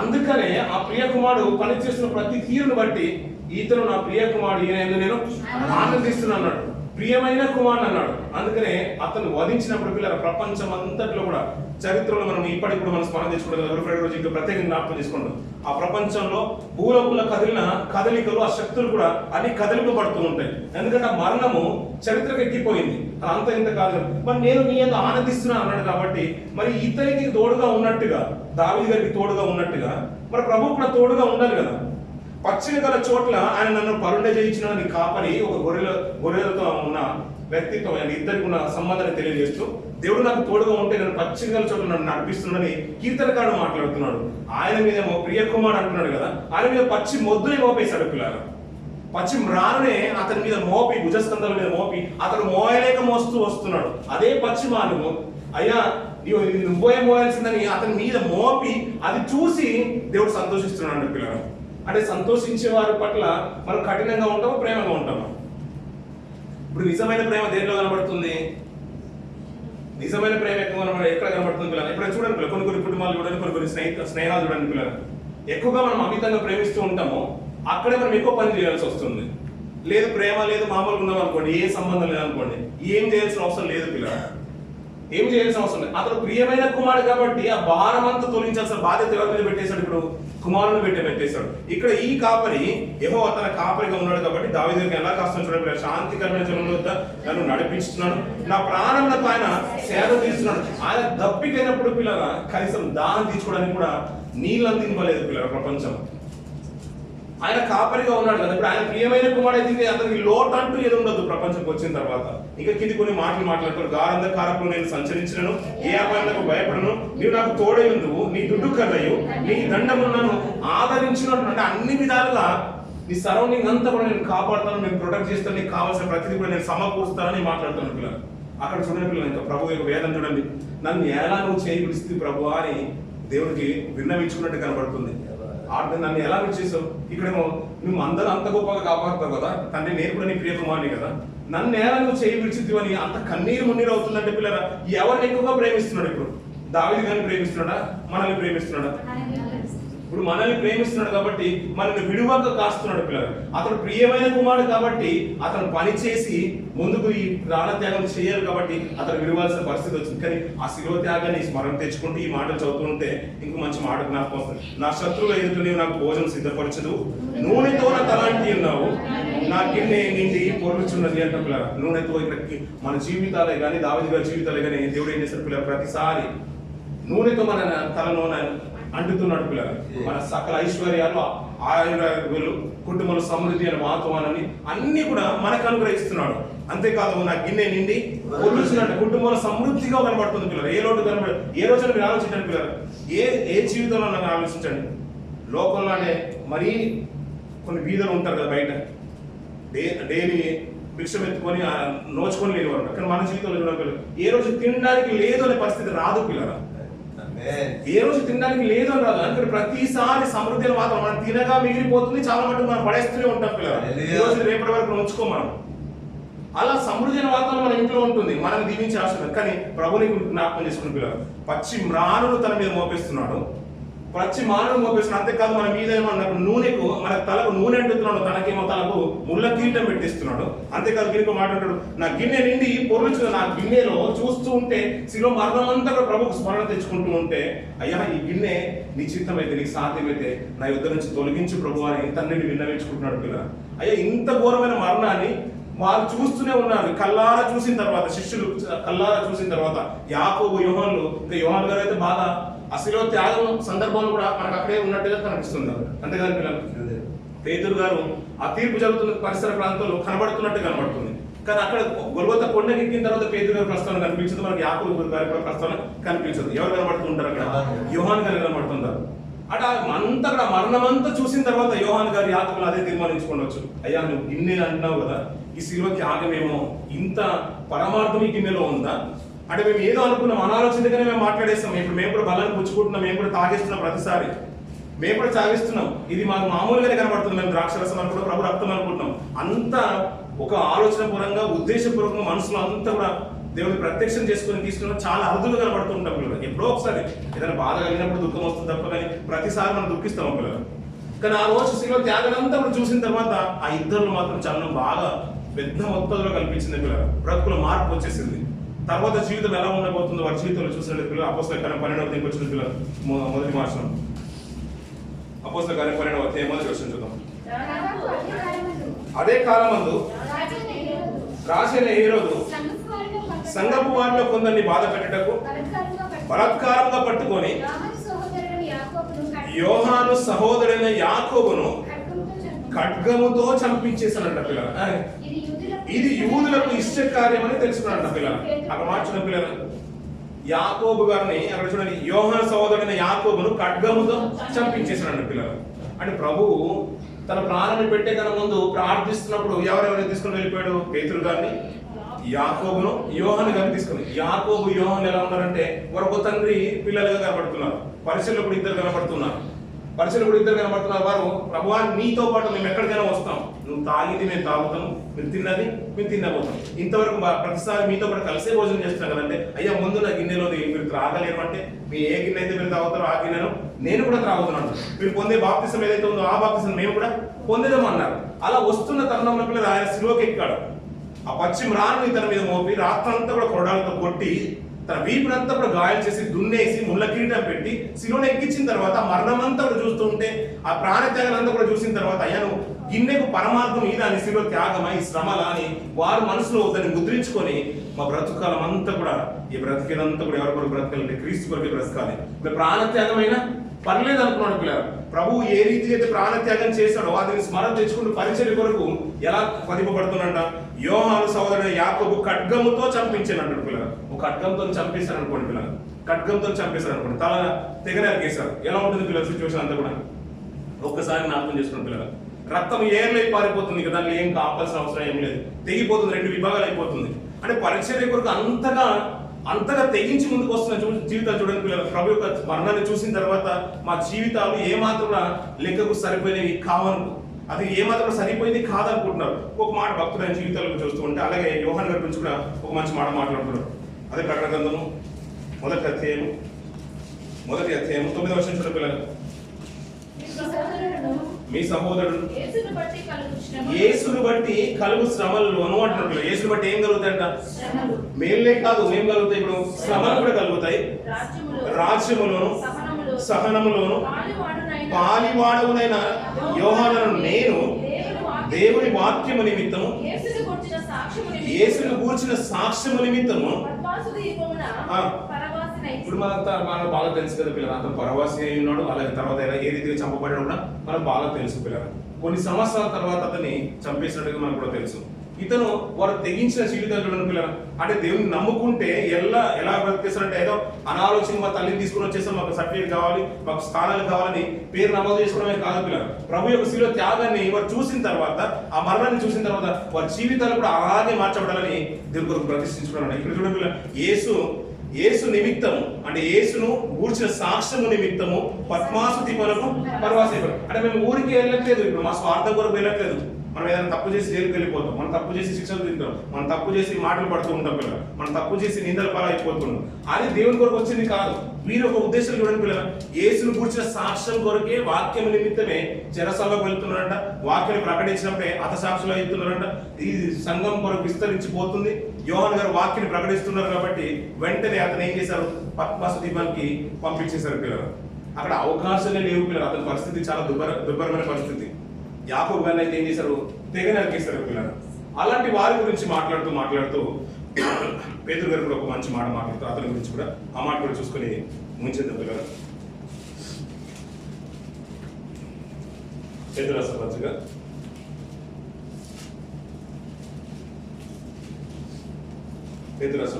అందుకనే ఆ ప్రియ కుమారుడు పని చేస్తున్న ప్రతి తీరును బట్టి ఇతను నా ప్రియ కుమారుడు, ఈయన నేను ఆనందిస్తున్నాను అన్నాడు. ప్రియమైన కుమారుడు అన్నాడు. అందుకనే అతను వధించినప్పుడు పిల్లల ప్రపంచం అంతట్లో కూడా చరిత్రలో మనం ఇప్పటికి కూడా మనం స్మరణ చేసుకుంటాం. ఫ్రైడే రోజు ఇంకా ప్రత్యేకంగా జ్ఞాపకం చేసుకుంటాం. ఆ ప్రపంచంలో భూలోకంలో కదిలిన కదలికలు, ఆ శక్తులు కూడా అన్ని కదిలిపబడుతూ ఉంటాయి. ఎందుకంటే ఆ మరణము చరిత్రకు ఎక్కిపోయింది. అంత ఇంత కాదు, మరి నేను నీ అంత ఆనందిస్తున్నాను అన్నాడు. కాబట్టి మరి ఇతనికి తోడుగా ఉన్నట్టుగా, దావీదు గారికి తోడుగా ఉన్నట్టుగా మరి ప్రభు కూడా తోడుగా ఉండాలి కదా. పచ్చిక గల చోట్ల ఆయన నన్ను పరుండ చేయించిన నీ కాపరి, ఒక గొర్రెలతో ఉన్న వ్యక్తిత్వం, ఇద్దరికి ఉన్న సంబంధాన్ని తెలియజేస్తూ దేవుడు నాకు తోడుగా ఉంటే నేను పచ్చిక గల చోట్ల నన్ను నడిపిస్తున్నాడని కీర్తనకారుడు మాట్లాడుతున్నాడు. ఆయన మీదేమో ప్రియ కుమారుడు అంటున్నాడు కదా, ఆయన మీద పచ్చి మొద్దుని మోపేశాడు పిల్లలు. పచ్చి మ్రానునే అతని మీద మోపి, భుజస్కంధాల మీద మోపి అతను మోయలేక మోస్తూ వస్తున్నాడు. అదే పచ్చి మాను అయ్యా నువ్వే మోయాల్సిందని అతని మీద మోపి అది చూసి దేవుడు సంతోషిస్తున్నాడు పిల్లలు. అంటే సంతోషించే వారి పట్ల మనం కఠినంగా ఉంటామా, ప్రేమగా ఉంటామా? ఇప్పుడు నిజమైన ప్రేమ దేంట్లో కనబడుతుంది? నిజమైన ప్రేమ ఎక్కడ కనబడుతుంది పిల్లలు? ఇప్పుడు చూడండి పిల్లలు, కొన్ని కుటుంబాలు చూడండి, కొన్ని స్నేహాలు చూడండి పిల్లలు. ఎక్కువగా మనం అమితంగా ప్రేమిస్తూ ఉంటామో అక్కడే మనం ఎక్కువ పని చేయాల్సి వస్తుంది. లేదు ప్రేమ లేదు, మామూలుగా ఉన్నాం అనుకోండి, ఏ సంబంధం లేదనుకోండి, ఏం చేయాల్సిన అవసరం లేదు పిల్లలు, ఏం చేయాల్సిన అవసరం లేదు. అతను ప్రియమైన కుమారుడు కాబట్టి ఆ భారం అంతా తొలగించాల్సిన బాధ్యత ఎవరి మీద పెట్టేశాడు? ఇప్పుడు కుమారుని పెట్టేశాడు. ఇక్కడ ఈ కాపరి యెహోవా తన కాపరిగా ఉన్నాడు కాబట్టి దావీదుకి ఎలా కాస్తాను చూడండి, శాంతికరమైన జనంలో నన్ను నడిపిస్తున్నాడు, నా ప్రాణంలో ఆయన సేద తీస్తున్నాడు. ఆయన దప్పికైనప్పుడు పిల్లల కనీసం దాహం తీర్చుకోవడానికి కూడా నీళ్ళు అందింపలేదు పిల్లల ప్రపంచం. ఆయన కాపరిగా ఉన్నాడు కదా. ఇప్పుడు ఆయన ప్రియమైన కుమారుడు అయితే అతనికి లోటు అంటూ ఏది ఉండదు ప్రపంచంకి వచ్చిన తర్వాత. ఇంకా కింది కొన్ని మాటలు మాట్లాడుతారు. గారంధకారపులో నేను సంచరించినను, ఏ అపాయాలకు భయపడను, నీవు నాకు తోడై ఉందువు, నీ దుడ్డు కర్రయు నీ దండము నన్ను ఆదరించినట్టు. అంటే అన్ని విధాలుగా నీ సరౌండింగ్ అంతా కూడా నేను కాపాడుతాను, నేను ప్రొటెక్ట్ చేస్తాను, నీకు కావాల్సిన ప్రతిదీ కూడా నేను సమకూరుస్తానని మాట్లాడుతాను పిల్లలు. అక్కడ చూడండి పిల్లలు, ఇంకా ప్రభు యొక్క వేదన చూడండి, నన్ను ఎలా నువ్వు చేయి విడిస్తే ప్రభు అని దేవుడికి విన్నవించుకున్నట్టు కనబడుతుంది. నన్ను ఎలా విడిచేసావు? ఇక్కడేమో నువ్వు అందరూ అంత గొప్పగా కాపాడుతావు కదా తండ్రి, నేను కూడా నీ ప్రియ కుమారుని కదా, నన్ను ఎలా నువ్వు చేయి విడిచిద్దు అని అంత కన్నీరు మున్నీరు అవుతుందంటే పిల్లరా, ఎవరిని ఎక్కువగా ప్రేమిస్తున్నాడు? ఇప్పుడు దావీదు గారిని ప్రేమిస్తున్నాడా, మనల్ని ప్రేమిస్తున్నాడా? ఇప్పుడు మనల్ని ప్రేమిస్తున్నాడు కాబట్టి మనల్ని విడువక కాస్తున్నాడు పిల్లలు. అతను ప్రియమైన కుమారుడు కాబట్టి అతను పని చేసి ముందుకు ఈ ప్రాణత్యాగం చేయాలి కాబట్టి అతను విడవాల్సిన పరిస్థితి వచ్చింది. కానీ ఆ శిలువ త్యాగాన్ని స్మరణ తెచ్చుకుంటూ ఈ మాటలు చదువుతుంటే ఇంకో మంచి మాట జ్ఞాపకం వస్తుంది. నా శత్రువుల ఎదుట నీవు నాకు భోజనం సిద్ధపరచదు, నూనెతో నా తలాంటి ఉన్నావు, నా గిన్నె నిండి పొర్లుచున్నది అంటే పిల్లల నూనెతో ఇక్కడికి మన జీవితాలే కానీ దావీదు గారి జీవితాలే కానీ దేవుడు ఏం చేశారు పిల్లలు ప్రతిసారి నూనెతో మన తలను అంటుతున్నాడు పిల్లలు. మన సకల ఐశ్వర్యాలు ఆయుర్వేలు కుటుంబంలో సమృద్ధి అని వాతావరణాన్ని అన్ని కూడా మనకు అనుగ్రహిస్తున్నాడు. అంతేకాదు నా గిన్నె నిండి పొర్లుచున్నట్టు కుటుంబంలో సమృద్ధిగా కనబడుతుంది పిల్లలు. ఏ లోటు కనబడ ఏ రోజున మీరు ఆలోచించండి పిల్లలు. ఏ జీవితంలో నన్ను ఆలోచించండి. లోకంలోనే మరీ కొన్ని బీదలు ఉంటారు కదా బయట డైలీ భిక్షం ఎత్తుకొని నోచుకొని లేనివారు. కానీ మన జీవితంలో చూడ ఏ రోజు తినడానికి లేదు అనే పరిస్థితి రాదు పిల్లల. ఏ రోజు తినడానికి లేదు అని రాదు. అందుకని ప్రతిసారి సమృద్ధి వాతావరణం మనం తినగా మిగిలిపోతుంది. చాలా మటుకు మనం పడేస్తూనే ఉంటాం పిల్లలు. ఈ రోజు రేపటి వరకు ఉంచుకో మనం. అలా సమృద్ధి వాతావరణం మన ఇంట్లో ఉంటుంది. మనం దీవించే అవసరం. కానీ ప్రభుని జ్ఞాపకం చేసుకుని పిల్లలు పచ్చి మ్రానును తన మీద మోపిస్తున్నాడు. పచ్చి మానవుడు మోపిస్తున్నాడు. అంతేకాదు మన మీద ఏమో నూనెకు మన తలకు నూనె అంటున్నాడు. తనకేమో తలకు ముళ్ళ కిరీటం పెట్టిస్తున్నాడు. అంతేకాదు గిన్నెకు మాట్లాడాడు నా గిన్నె నిండి పొర్లుచున్న నా గిన్నెలో చూస్తూ ఉంటే శిలో మరణమంతా ప్రభుకు స్మరణ తెచ్చుకుంటూ ఉంటే అయ్యా ఈ గిన్నె నీ చిత్తమైతే నీకు సాధ్యమైతే నా యుద్ధ నుంచి తొలగించు ప్రభు అని తండ్రిని విన్నవించుకుంటున్నాడు పిల్ల. అయ్యా ఇంత ఘోరమైన మరణాన్ని వాళ్ళు చూస్తూనే ఉన్నారు. కల్లారా చూసిన తర్వాత శిష్యులు కల్లారా చూసిన తర్వాత యాకోబు యోహానులు ఇంకా యోహాను గారు అయితే బాగా అసలు త్యాగం సందర్భంలో కూడా మనకు అక్కడే ఉన్నట్టుగా కనిపిస్తుంది. అంతేకాదు పిల్లలు పేతురు గారు ఆ తీర్పు జరుగుతున్న పరిసర ప్రాంతంలో కనబడుతున్నట్టు కనబడుతుంది. కానీ అక్కడ గొల్గొతా కొండకి ఎక్కిన తర్వాత పేతురు గారి ప్రస్తావన కనిపించదు. మనకి యాకోబు గారి ప్రస్తావన కనిపించదు. ఎవరు కనబడుతుంటారు అక్కడ? యోహాను గారు కనబడుతుంటారు. అట అంతా అక్కడ మరణమంతా చూసిన తర్వాత యోహాను గారు యాకోబులు అదే తీర్మానించుకోవచ్చు. అయ్యా నువ్వు గిన్నె అంటున్నావు కదా, ఈ శిలువ త్యాగమేమో ఇంత పరమార్థం ఈ గిన్నెలో ఉందా అంటే మేము ఏదో అనుకున్నాం అనాలోచితగానే మేము మాట్లాడేస్తాం. ఇప్పుడు మేము కూడా బలాన్ని పుచ్చుకుంటున్నాం, మేము కూడా తాగేస్తున్నాం, ప్రతిసారి మేము కూడా తాగేస్తున్నాం. ఇది మాకు మామూలుగానే కనబడుతుంది. మేము ద్రాక్షరసం అనుకుంటాం, ప్రభు రక్తం అనుకుంటున్నాం. అంతా ఒక ఆలోచన పూర్వంగా ఉద్దేశపూర్వకంగా మనసులో అంతా కూడా దేవుని ప్రత్యక్షం చేసుకుని తీసుకున్న చాలా అరుదులు కనబడుతుంటాం పిల్లలు. ఎప్పుడో ఒకసారి ఏదైనా బాధ కలిగినప్పుడు దుఃఖం వస్తుంది తప్ప కానీ ప్రతిసారి మనం దుఃఖిస్తాం పిల్లలు. కానీ ఆ రోజు శిలువ త్యాగనంతా కూడా చూసిన తర్వాత ఆ ఇద్దరు మాత్రం చలనం బాగా పెద్ద మొత్తంలో కల్పించింది పిల్లలు. బ్రతుకుల మార్పు వచ్చేసింది. తర్వాత జీవితం ఎలా ఉండబోతుందో వారి జీవితంలో చూసిన పిల్లలు అపోస్తల కార్యం 12వ అధ్యాయం వచ్చిన పిల్లలు మొదటి మార్చడం అపోస్తల కార్యం 12వ అధ్యాయం మొదటి వచనం చూద్దాం. అదే కాలమందు రాసిన హేరోదు సంఘపు వారిలో కొందరిని బాధ పెట్టటకు బలాత్కారంగా పట్టుకొని యోహాను సహోదరుడైన యాకోబును ఖడ్గముతో చంపించేసానంట పిల్లలు. ఇది యూదులకు ఇష్ట కార్యం అని తెలుసుకున్నాడంట పిల్లలు. అక్కడ మార్చిన పిల్లలు యాకోబు గారిని అక్కడ చూడండి యోహాను సహోదరుడైన యాకోబును ఖడ్గముతో చంపించేసాడంట పిల్లలు. అంటే ప్రభువు తన ప్రాణాన్ని పెట్టే కన్నా ముందు ప్రార్థిస్తున్నప్పుడు ఎవరెవరిని తీసుకుని వెళ్ళిపోయాడు? పేతురు గారిని, యాకోబును, యోహాను గారిని తీసుకుని. యాకోబు యోహాను ఎలా ఉన్నారంటే ఒక తండ్రి పిల్లలుగా కనబడుతున్నారు. పరిచయలో కూడా ఇద్దరు కనబడుతున్నారు. వారు ప్రభువా నీతో పాటు మేము ఎక్కడికైనా వస్తాం, నువ్వు తాగింది మేము తాగుతాం, మీరు తిన్నది మేము తినబోతాం, ఇంతవరకు ప్రతిసారి మీతో పాటు కలిసే భోజనం చేస్తున్నాం కదంటే అయ్యా ముందు నా గిన్నెలో మీరు త్రాగలేరు అంటే మీ ఏ గిన్నె అయితే మీరు తాగుతారో ఆ గిన్నెను నేను కూడా త్రాగుతున్నాను. మీరు పొందే బాప్తిసం ఏదైతే ఉందో ఆ బాప్తిసం మేము కూడా పొందేదామన్నారు. అలా వస్తున్న తరుణంలో పిల్లలు ఆయన శిలువకి ఎక్కాడు. ఆ పచ్చి మ్రాన్ని తన మీద మోపి రాత్రంతా కూడా కొరడాలతో కొట్టి తన వీపునంతా కూడా గాయాలు చేసి దున్నేసి ముళ్ళ కిరీటం పెట్టి శిలువను ఎక్కించిన తర్వాత మరణమంతా కూడా చూస్తూ ఉంటే ఆ ప్రాణ త్యాగాలంతా కూడా చూసిన తర్వాత అయ్యా నువ్వు గిన్నెకు పరమార్థం ఈ దాని శిలువ త్యాగమా ఈ శ్రమలా అని వారు మనసులో దాన్ని ముద్రించుకొని మా బ్రతుకాలం అంతా కూడా ఈ బ్రతికేదంతా కూడా ఎవరి కొరకు బ్రతకాలంటే క్రీస్తు కొరకే బ్రతకాలి. ప్రాణ త్యాగమైనా పర్లేదు అనుకున్నాడు పిల్లలు. ప్రభువు ఏ రీతి అయితే ప్రాణత్యాగం చేశాడో అతని స్మరణ తెచ్చుకుంటూ పరిచర్య కొరకు ఎలా పదింపబడుతున్నట యోహాను సహోదరుడైన యాకోబు ఖడ్గముతో చంపించాను అంటాడు పిల్లలు. ఒక ఖడ్గంతో చంపేశారు అనుకోండి పిల్లలు, ఖడ్గంతో చంపేశారు అనుకోండి, తల తెగనరికేశారు. ఎలా ఉంటుంది పిల్లల సిచ్యువేషన్ అంతా కూడా ఒక్కసారి జ్ఞాపకం చేసుకున్న పిల్లలు. రక్తం ఏర్లై పారిపోతుంది కదా, దాన్ని ఏం కాపాల్సిన అవసరం ఏం లేదు, తెగిపోతుంది, 2 విభాగాలు అయిపోతుంది. అంటే పరిచర్య కొరకు అంతగా తెగించి ముందుకు వస్తున్న జీవితాలు చూడండి పిల్లలు. ప్రభు యొక్క మరణాన్ని చూసిన తర్వాత మా జీవితాలు ఏమాత్రం లెక్కకు సరిపోయినవి కావను, అది ఏమాత్రం సరిపోయింది కాదనుకుంటున్నారు. ఒక మాట భక్తులైన జీవితాలను చూస్తూ ఉంటే అలాగే యోహాను గారి గురించి కూడా ఒక మంచి మాట మాట్లాడుతున్నారు. అదే ప్రకటన గ్రంథము మొదటి అధ్యాయం 9వ వచనం చూడండి పిల్లలు. మీ సహోదరుడు యేసును బట్టి కలుగు శ్రమలను అంటున్నారు. యేసును బట్టి ఏం కలుగుతాయంట? మేలే కాదు, ఏం కలుగుతాయి? ఇప్పుడు శ్రమలు కూడా కలుగుతాయి. రాజ్యములోను సహనములోను పాలివాడవునైన యోహానును నేను దేవుని వాక్యము నిమిత్తము, యేసును గూర్చిన సాక్ష్యము నిమిత్తము. ఇప్పుడు మనకు బాగా తెలుసు కదా పిల్లలు, అతను పరవాసి అయి ఉన్నాడు, అలాగే తర్వాత ఏ రీతిగా చంపబడ్డాడు కూడా మనకు బాగా తెలుసు పిల్లలు. కొన్ని సంవత్సరాల తర్వాత అతన్ని చంపేసినట్టుగా మనకు కూడా తెలుసు. ఇతను వారు తెగించిన జీవితాలు చూడండి పిల్లలు. అంటే దేవుని నమ్ముకుంటే ఎలా బ్రతికేస్తారంటే, ఏదో అనాలోచన మా తల్లిని తీసుకుని వచ్చేస్తాం, మాకు సర్టిఫికేట్ కావాలి, మాకు స్థానాలు కావాలని పేరు నమోదు చేసుకోవడమే కాదు పిల్లలు. ప్రభు యొక్క శిలువ త్యాగాన్ని వారు చూసిన తర్వాత, ఆ మరణాన్ని చూసిన తర్వాత వారి జీవితాలు కూడా అలాగే మార్చబడాలని దేవుని కొరకు ప్రతిష్ఠించుకున్నాడు. ఇక్కడ చూడండి పిల్లలు, యేసు నిమిత్తము, అంటే యేసును గూర్చిన సాక్ష్యము నిమిత్తము పద్మాసు దీపమునకు పరవాసి అయిపోయాడు. అంటే మేము ఊరికి వెళ్ళట్లేదు, ఇప్పుడు మా స్వార్థం కొరకు వెళ్ళట్లేదు. మనం ఏదైనా తప్పు చేసి జైలుకి వెళ్ళిపోతాం, మనం తప్పు చేసి శిక్షలు తింటాం, మనం తప్పు చేసి మాటలు పడుతూ ఉంటాం పిల్లలు, మనం తప్పు చేసి నిందల పాలైపోతున్నాం. అది దేవుని కొరకు వచ్చింది కాదు. వీరు ఒక ఉద్దేశం చూడండి పిల్లలు, యేసును గూర్చిన సాక్ష్యం కొరకే వాక్యం నిమిత్తమే చెరసాలకు వెళ్తున్నారంట. వాక్యాన్ని ప్రకటించినప్పుడే హతసాక్షులు అవుతున్నారంట. ఈ సంఘం కొరకు విస్తరించిపోతుంది. యోహాను గారు వాక్యాన్ని ప్రకటిస్తున్నారు కాబట్టి వెంటనే అతను ఏం చేశారు, పద్మాసు దీపానికి పంపించేశారు పిల్లలు. అక్కడ అవకాశాలే లేవు పిల్లలు. అతని పరిస్థితి చాలా దుర్భరమైన పరిస్థితి. యాకోబు గారిని అయితే ఏం చేశారు, తెగ నరికేశారు పిల్లలు. అలాంటి వారి గురించి మాట్లాడుతూ పేతురు గారు కూడా ఒక మంచి మాట మాట్లాడుతూ అతని గురించి కూడా ఆ మాట కూడా చూసుకొని ముంచేద్దాం పిల్లలు. పేతురు రాసిన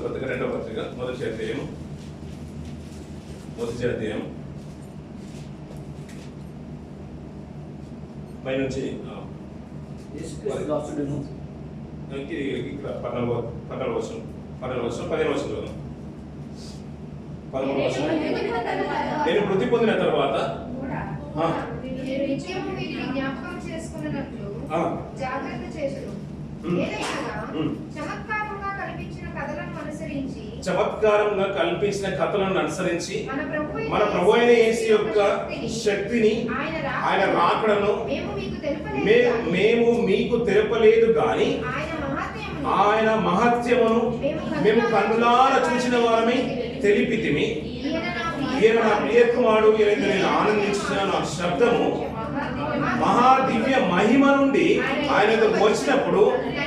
పత్రిక రెండవ పత్రిక మొదటి అధ్యాయం పైనుంచి 15 నేను మృతి పొందిన తర్వాత జాగ్రత్త చేసును. చమత్కారంగా కల్పించిన కథలను అనుసరించి మన ప్రభు అయిన యేసు యొక్క శక్తిని, ఆయన రాకడను మేము మీకు తెలుపలేదు గాని ఆయన మహత్యమును మేము కన్నులారా చూసిన వారమై తెలిపితిమి. ఈయన నా ప్రియ కుమారుడు, ఈయన నేను ఆనందించున్నాను. ఆ శబ్దము మహాదివ్య మహిమ నుండి ఆయనకు వచ్చినప్పుడు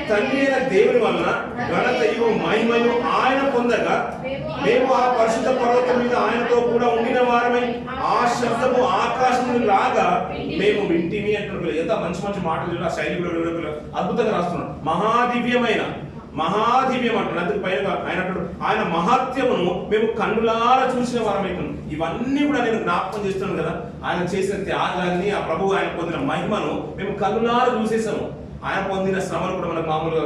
తండ్రి అయిన దేవుని వలన ఘనతయు మహిమయు ఆయన పొందగా మేము ఆ పరిశుద్ధ పర్వతం మీద ఆయనతో కూడా ఉండిన వారమై ఆ శబ్దము ఆకాశం నుండి లాగా మేము వింటిమి అంటున్నారు. ఎంత మంచి మాటలు, ఆ శైలి కూడా అద్భుతంగా రాస్తున్నాడు. మహాదివ్యం అంటున్నాడు. అందుకు పైన ఆయన మహత్యమును మేము కన్నులారా చూసిన వారమైతున్నాం. ఇవన్నీ కూడా నేను జ్ఞాపకం చేస్తున్నాను కదా. ఆయన చేసిన త్యాగాన్ని, ఆ ప్రభువు ఆయన పొందిన మహిమను మేము కన్నులారా చూసేసాము. ఆయన పొందిన శ్రమలు కూడా మనకు మామూలుగా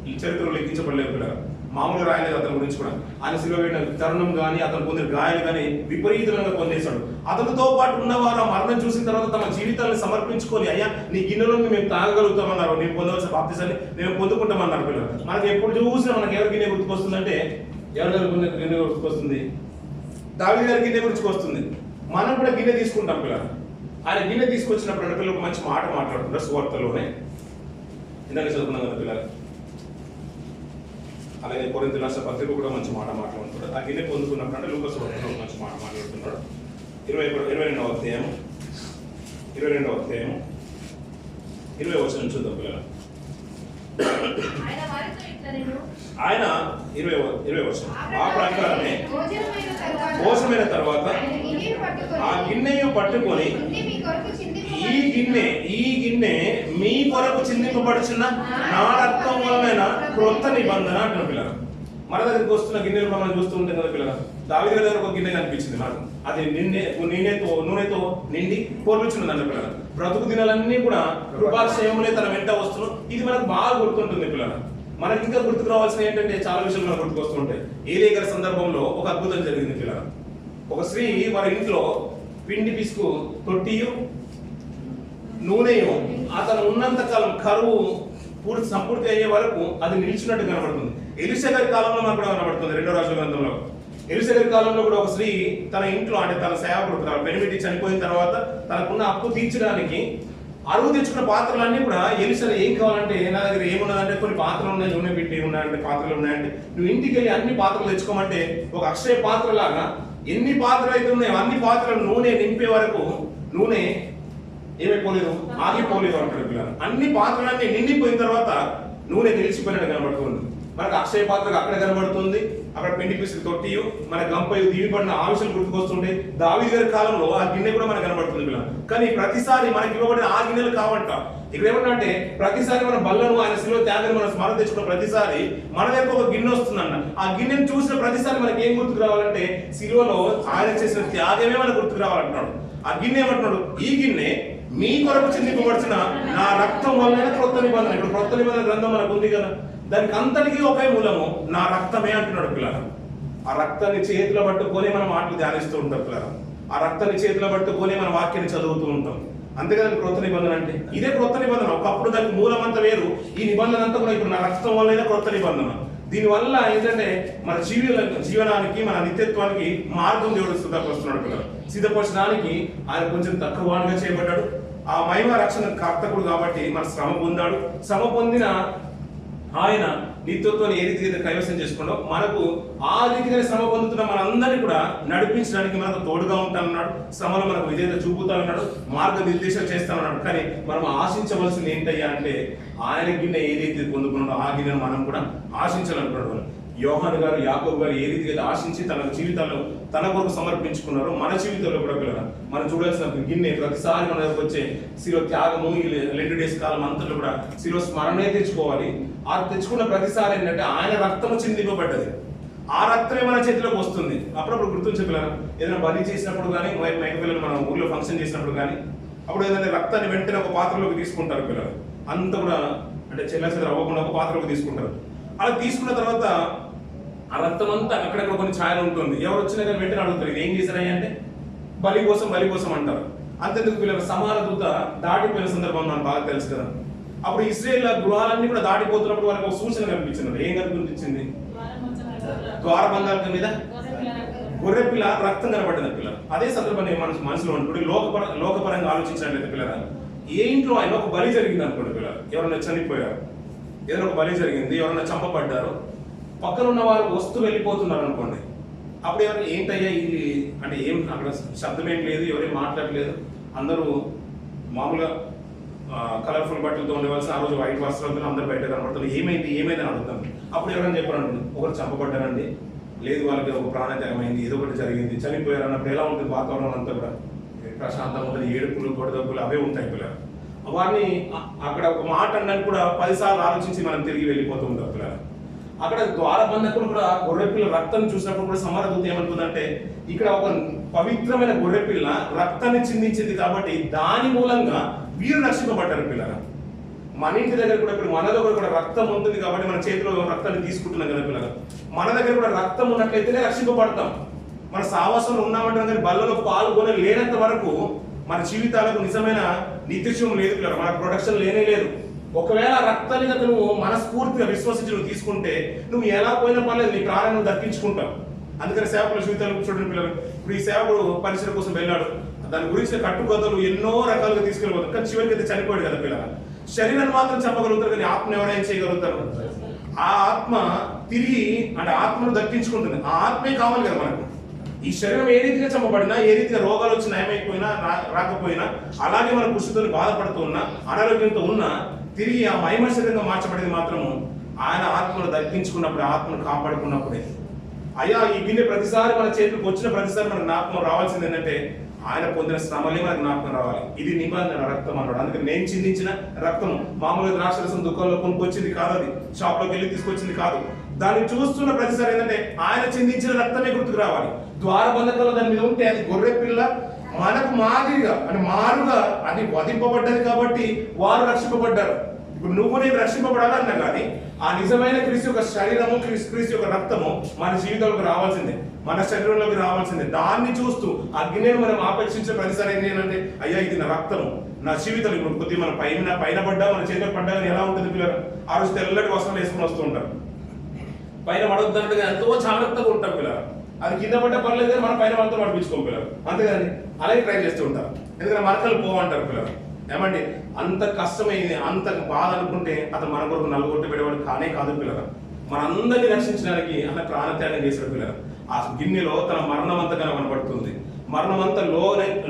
ఈ చరిత్రలో లెక్కించబడలేదు కూడా, మామూలుగా రాయలేదు. అతని గురించి కూడా ఆయన శిలువ వేడిన తరుణం కానీ, అతను పొందిన గాయాలు కానీ విపరీతంగా పొందేశాడు. అతనితో పాటు ఉన్నవారు ఆ మరణం చూసిన తర్వాత తమ జీవితాలను సమర్పించుకొని, అయ్యా నీ గిన్నెలో మేము తాగగలుగుతామన్నారు, నేను పొందవలసిన బాప్తిసాన్ని నేను పొందుకుంటామన్నారు పిల్లలు. మనకి ఎప్పుడు చూసినా మనకి ఎవరి గిన్నె గుర్తుకొస్తుందంటే, ఎవరి గిన్నె గుర్తుకొస్తుంది? దావీదు గారి గిన్నె గుర్తుకొస్తుంది. మనం కూడా గిన్నె తీసుకుంటాం పిల్లలు. ఆయన గిన్నె తీసుకొచ్చినప్పుడు పిల్లలు ఒక మంచి మాట మాట్లాడుతుంటారు సువార్తలోనే, ఇందాక చదువుకున్నాం కదా పిల్లలు. అలాగే కొరింథీ రాసిన పత్రిక కూడా మంచి మాట మాట్లాడుతున్నాడు. ఆ గిన్నె పొందుకున్నప్పుడు అంటే లూకా సువార్తలో మంచి మాట మాట్లాడుతున్నాడు. 22వ అధ్యాయం 20 వచనం చూద్దాం పిల్లలు. ఆయన 20 వచనం ఆ ప్రకారమే భోజనమైన తర్వాత ఆ గిన్నెను పట్టుకొని ఈ గిన్నె మీ కొరకు చిందింపబడుచున్న నా రక్తం వలన క్రొత్త నిబంధన అంటున్న పిల్లలు. మన దగ్గరికి వస్తున్న గిన్నెలు మనం చూస్తూ ఉంటాం కదా పిల్లలు. దావీదు గారి దగ్గర ఒక గిన్నె కనిపించింది నాకు. అది నూనెతో నిండి పొర్లుచున్నది అన్న పిల్లలు. బ్రతుకు దినాలన్నీ కూడా కృపాక్షేమములే తన వెంట వస్తున్నాం. ఇది మనకు బాగా గుర్తుంటుంది పిల్లలు. మనకి ఇంకా గుర్తుకు రావాల్సిన ఏంటంటే చాలా విషయాలు మనకు గుర్తుకు వస్తుంటాయి. ఏలియా గారి సందర్భంలో ఒక అద్భుతం జరిగింది పిల్లలు. ఒక స్త్రీ వారి ఇంట్లో పిండి పిసుకు తొట్టియు నూనెయు అతను ఉన్నంత కాలం కరువు సంపూర్తి అయ్యే వరకు అది నిలిచినట్టు కనబడుతుంది. ఎలీషా గారి కాలంలో మనకు కూడా కనబడుతుంది. 2వ రాజుల గ్రంథంలో ఎలీషా గారి కాలంలో కూడా ఒక స్త్రీ తన ఇంట్లో, అంటే తన సేవకుడు పెనిమిటి చనిపోయిన తర్వాత తనకున్న అప్పు తీర్చడానికి అరువు తెచ్చుకున్న పాత్రలన్నీ కూడా ఎలీషా ఏం కావాలంటే, నా దగ్గర ఏమున్నదంటే కొన్ని పాత్రలు ఉన్నాయి, నూనె పెట్టి ఉన్నాయంటే పాత్రలు ఉన్నాయంటే నువ్వు ఇంటికి వెళ్ళి అన్ని పాత్రలు తెచ్చుకోమంటే ఒక అక్షయ పాత్ర లాగా ఎన్ని పాత్రలు అయితే ఉన్నాయో అన్ని పాత్రలు నూనె నింపే వరకు నూనె ఏమైపోలేదు, ఆగిపోలేదు అంటాడు పిల్లలు. అన్ని పాత్రలన్నీ నిండిపోయిన తర్వాత నూనె నిలిచిపోయినట్టు కనబడుతుంది. మనకు అక్షయ పాత్రకు అక్కడ కనబడుతుంది, అక్కడ పెండి పీసులు తొట్టియు మన గంపయు దీవిపడిన ఆవిషలు గుర్తుకొస్తుంటే దావీదు గారి కాలంలో ఆ గిన్నె కూడా మనకు కనబడుతుంది పిల్లలు. కానీ ప్రతిసారి మనకి ఇవ్వబడిన ఆ గిన్నెలు కావంట. ఇక్కడ ఏమంటే ప్రతిసారి మన బల్లను ఆయన శిలువ త్యాగాన్ని మనం స్మరణ తెచ్చుకున్న ప్రతిసారి మన దగ్గర ఒక గిన్నె వస్తుందన్న. ఆ గిన్నెను చూసిన ప్రతిసారి మనకి ఏం గుర్తుకు రావాలంటే శిలువలో ఆయన చేసిన త్యాగమే మనకు గుర్తుకు రావాలంటున్నాడు. ఆ గిన్నె ఏమంటున్నాడు, ఈ గిన్నె మీ కొరకు చిందింపబడిన నా రక్తం వల్ల క్రొత్త నిబంధన. ఇప్పుడు క్రొత్త నిబంధన గ్రంథం మనకు ఉంది కదా, దానికి అంతటికీ ఒకే మూలము నా రక్తమే అంటున్నాడు పిల్లలు. ఆ రక్తాన్ని చేతిలో పట్టుకొని మనం మాటలు ధ్యానిస్తూ ఉంటాం పిల్లలు. ఆ రక్తాన్ని చేతిలో పట్టుకొని మన వాక్యాన్ని చదువుతూ ఉంటాం. అంతేకాదు క్రొత్త నిబంధన అంటే ఇదే క్రొత్త నిబంధన. ఒకప్పుడు దానికి మూలం అంతా వేరు, ఈ నిబంధన అంతా కూడా ఇప్పుడు నా రక్తం వల్లనే క్రొత్త నిబంధన. దీనివల్ల ఏంటంటే మన జీవనానికి మన నిత్యత్వానికి మార్గం దేవుడు సిద్ధపరుస్తున్నాడు పిల్లలు. సిద్ధపరచడానికి ఆయన కొంచెం తక్కువ వాడుగా చేయబడ్డాడు. ఆ మహిమ రక్షణ కర్తకుడు కాబట్టి మన శ్రమ పొందాడు. శ్రమ పొందిన ఆయన నిత్యత్వాన్ని ఏ రీతిగా కైవసం చేసుకున్నాడో మనకు ఆ రీతిగానే శ్రమ పొందుతున్న మనందరినీ కూడా నడిపించడానికి మనకు తోడుగా ఉంటానన్నాడు. శ్రమలో మనకు విధేయత చూపుతానన్నాడు, మార్గనిర్దేశం చేస్తానన్నాడు. కానీ మనం ఆశించవలసింది ఏంటయ్యా అంటే ఆయన గిన్నె ఏదైతే పొందుకున్నాడో ఆ గిన్నెను మనం కూడా ఆశించాలనుకున్నాడు. యోహాను గారు, యాకోబు గారు ఏ రీతిగా ఆశించి తన జీవితాల్లో తన కొరకు సమర్పించుకున్నారో మన జీవితంలో కూడా పిల్లలు మనం చూడాల్సిన గిన్నె ప్రతిసారి మన దగ్గరకు వచ్చే శిలువ త్యాగము ఈ 2 డేస్ కాలం అంతలో కూడా శిలువ స్మరణే తెచ్చుకోవాలి. ఆ తెచ్చుకున్న ప్రతిసారి ఏంటంటే ఆయన రక్తము చిందింపబడ్డది. ఆ రక్తమే మన చేతిలోకి వస్తుంది. అప్పుడప్పుడు గుర్తుంచే పిల్లలు ఏదైనా బలి చేసినప్పుడు కానీ మైక పిల్లలు మనం ఊళ్ళో ఫంక్షన్ చేసినప్పుడు కానీ అప్పుడు ఏదైనా రక్తాన్ని వెంటనే ఒక పాత్రలోకి తీసుకుంటారు పిల్లలు. అంత కూడా అంటే చెల్లెలు అవ్వకుండా ఒక పాత్రలోకి తీసుకుంటారు. అలా తీసుకున్న తర్వాత ఆ రక్తం అంతా అక్కడక్కడ కొన్ని ఛాయలు ఉంటుంది. ఎవరు వచ్చినా కానీ వెంటనే అడుగుతారు ఇది ఏం చేశారని అంటే బలి కోసం అంటారు. అంతెందుకు పిల్లలు సమాన దూత దాటిపోయిన సందర్భం నాకు బాగా తెలుసు కదా. అప్పుడు ఇశ్రాయేల్ గృహాలన్నీ కూడా దాటిపోతున్నప్పుడు వాళ్ళకి ఒక సూచన కనిపించింది. ఏం కనిపించింది? ద్వారబంధాల మీద గొర్రె పిల్ల రక్తం కనబడ్డది పిల్లలు. అదే సందర్భాన్ని మనసులో ఉంటుంది. లోకపరంగా ఆలోచించినట్లయితే పిల్లలు ఏ ఇంట్లో అయినా ఒక బలి జరిగింది అనుకోండి పిల్లలు, ఎవరైనా చనిపోయారు, ఏదైనా ఒక బలి జరిగింది, ఎవరైనా చంపబడ్డారు, పక్కన ఉన్న వారు వస్తూ వెళ్ళిపోతున్నారు అనుకోండి. అప్పుడు ఎవరైనా ఏంటయ్యా ఇది అంటే ఏం అక్కడ శబ్దం ఏం లేదు, ఎవరేం మాట్లాడలేదు, అందరూ మామూలుగా కలర్ఫుల్ బట్టలతో ఉండవలసిన ఆ రోజు వైట్ వస్త్రాలతో అందరూ బయట కనబడతారు. ఏమైందని అడుగుతాను. అప్పుడు ఎవరైనా చెప్పారండి ఒకరు చంపబడ్డారండి, లేదు వాళ్ళకి ఒక ప్రాణత్యాగం అయింది, ఏదో ఒకటి జరిగింది, చనిపోయారు అన్నప్పుడు ఎలా ఉంటుంది వాతావరణం అంతా కూడా ప్రశాంతంగా ఉంటుంది. ఏడుపులు గొడవలు అవే ఉంటాయి పిల్లలు. వారిని అక్కడ ఒక మాట అన్నది కూడా 10 సార్లు ఆలోచించి మనం తిరిగి వెళ్ళిపోతూ ఉంటాం పిల్లలు. అక్కడ ద్వారబంధకులు కూడా గొర్రెపిల్ల రక్తం చూసినప్పుడు కూడా సమారదూత ఏమంటుందంటే ఇక్కడ ఒక పవిత్రమైన గొర్రెపిల్ల రక్తాన్ని చిందించింది కాబట్టి దాని మూలంగా వీరు రక్షింపబడ్డారు పిల్లల. మన ఇంటి దగ్గర కూడా ఇప్పుడు మన దగ్గర కూడా రక్తం ఉంటుంది కాబట్టి మన చేతిలో రక్తాన్ని తీసుకుంటున్నాం కదా పిల్లలు. మన దగ్గర కూడా రక్తం ఉన్నట్లయితేనే రక్షింపబడతాం. మన సావాసంలో ఉన్నామంటాం కానీ బల్లలో పాల్గొనే లేనంత వరకు మన జీవితాలకు నిజమైన నిత్యత్వం లేదు పిల్లలు. మన ప్రొడక్షన్ లేనే లేదు. ఒకవేళ రక్తాన్ని కనుక నువ్వు మనస్ఫూర్తిగా విశ్వసించి నువ్వు తీసుకుంటే నువ్వు ఎలా పోయినా పర్లేదు, నీ ప్రాణాన్ని నువ్వు దక్కించుకుంటావు. అందుకని సేవకుల జీవితాలు చూడండి పిల్లలు. ఇప్పుడు ఈ సేవకుడు పరిచయం కోసం వెళ్ళాడు, దాని గురించి కట్టుకథలు ఎన్నో రకాలుగా తీసుకెళ్ళిపోతారు, కానీ చివరికి అయితే చనిపోయాడు కదా పిల్లలు. శరీరాన్ని మాత్రం చంపగలుగుతారు కానీ ఆత్మను ఎవరైనా చేయగలుగుతారు? ఆ ఆత్మ తిరిగి అంటే ఆత్మను దక్కించుకుంటుంది. ఆ ఆత్మే కావాలి కదా మనకు. ఈ శరీరం ఏ రీతిగా చంపబడినా, ఏ రీతిగా రోగాలు వచ్చి నయమైపోయినా రాకపోయినా, అలాగే మన కృషితో బాధపడుతూ ఉన్నా, అనారోగ్యంతో ఉన్నా, తిరిగి ఆ మహిమ శరీరంగా మార్చబడేది మాత్రము ఆయన ఆత్మను దక్కించుకున్నప్పుడు, ఆత్మను కాపాడుకున్నప్పుడే. అయ్యా ఈ గిన్నె ప్రతిసారి మన చేతికి వచ్చిన ప్రతిసారి మనకు జ్ఞాపకం రావాల్సింది ఏంటంటే ఆయన పొందిన శ్రమలే మనకు జ్ఞాపకం రావాలి. ఇది నిబంధన రక్తం అన్నాడు. అందుకని నేను చిందించిన రక్తం మామూలుగా ద్రాక్షరసం దుకాణంలో కొనుక్కొచ్చింది కాదు, అది షాప్లోకి వెళ్ళి తీసుకొచ్చింది కాదు. దాన్ని చూస్తున్న ప్రతిసారి ఏంటంటే ఆయన చిందించిన రక్తమే గుర్తుకు రావాలి. ద్వారబంధకాలు దాని మీద ఉంటే అది గొర్రె పిల్ల మనకు మాదిరిగా అంటే మారుగా అది వధింపబడ్డది కాబట్టి వారు రక్షింపబడ్డారు. ఇప్పుడు నువ్వు నేను రక్షింపబడాలన్నా కానీ ఆ నిజమైన క్రీస్తు యొక్క శరీరము, క్రీస్తు యొక్క రక్తము మన జీవితంలోకి రావాల్సిందే, మన శరీరంలోకి రావాల్సిందే. దాన్ని చూస్తూ ఆ గిన్నెను మనం ఆపేక్షించే ప్రతిసారి ఏంటంటే అయ్యా ఇది నా రక్తము, నా జీవితం. ఇప్పుడు కొద్దిగా మన పైన పడ్డా మన చేతిలో పడ్డా కానీ ఎలా ఉంటుంది పిల్లలు? ఆ రోజు తెల్లటి వస్త్రాలు వేసుకుని వస్తూ ఉంటారు. పైన పడొద్దన్నట్టుగా ఎంతో జాగ్రత్తగా ఉంటాం పిల్లలు. అది కింద పడ్డ పర్లేదు కానీ మన పైన మనతో పడిపించుకోం పిల్లలు, అంతేగాని అలాగే ట్రై చేస్తూ ఉంటారు. ఎందుకంటే మరకలు పోవంటారు పిల్లలు. ఏమండి అంత కష్టమైంది, అంత బాధ అనుకుంటే అతను మన కొరకు నలుగొట్టి పెట్టేవాడు కానే కాదు పిల్లలు. మనందరినీ రక్షించడానికి అలా ప్రాణత్యాగం చేశాడు పిల్లలు. ఆ గిన్నెలో తన మరణం అంతా కనబడుతుంది. మరణం అంతా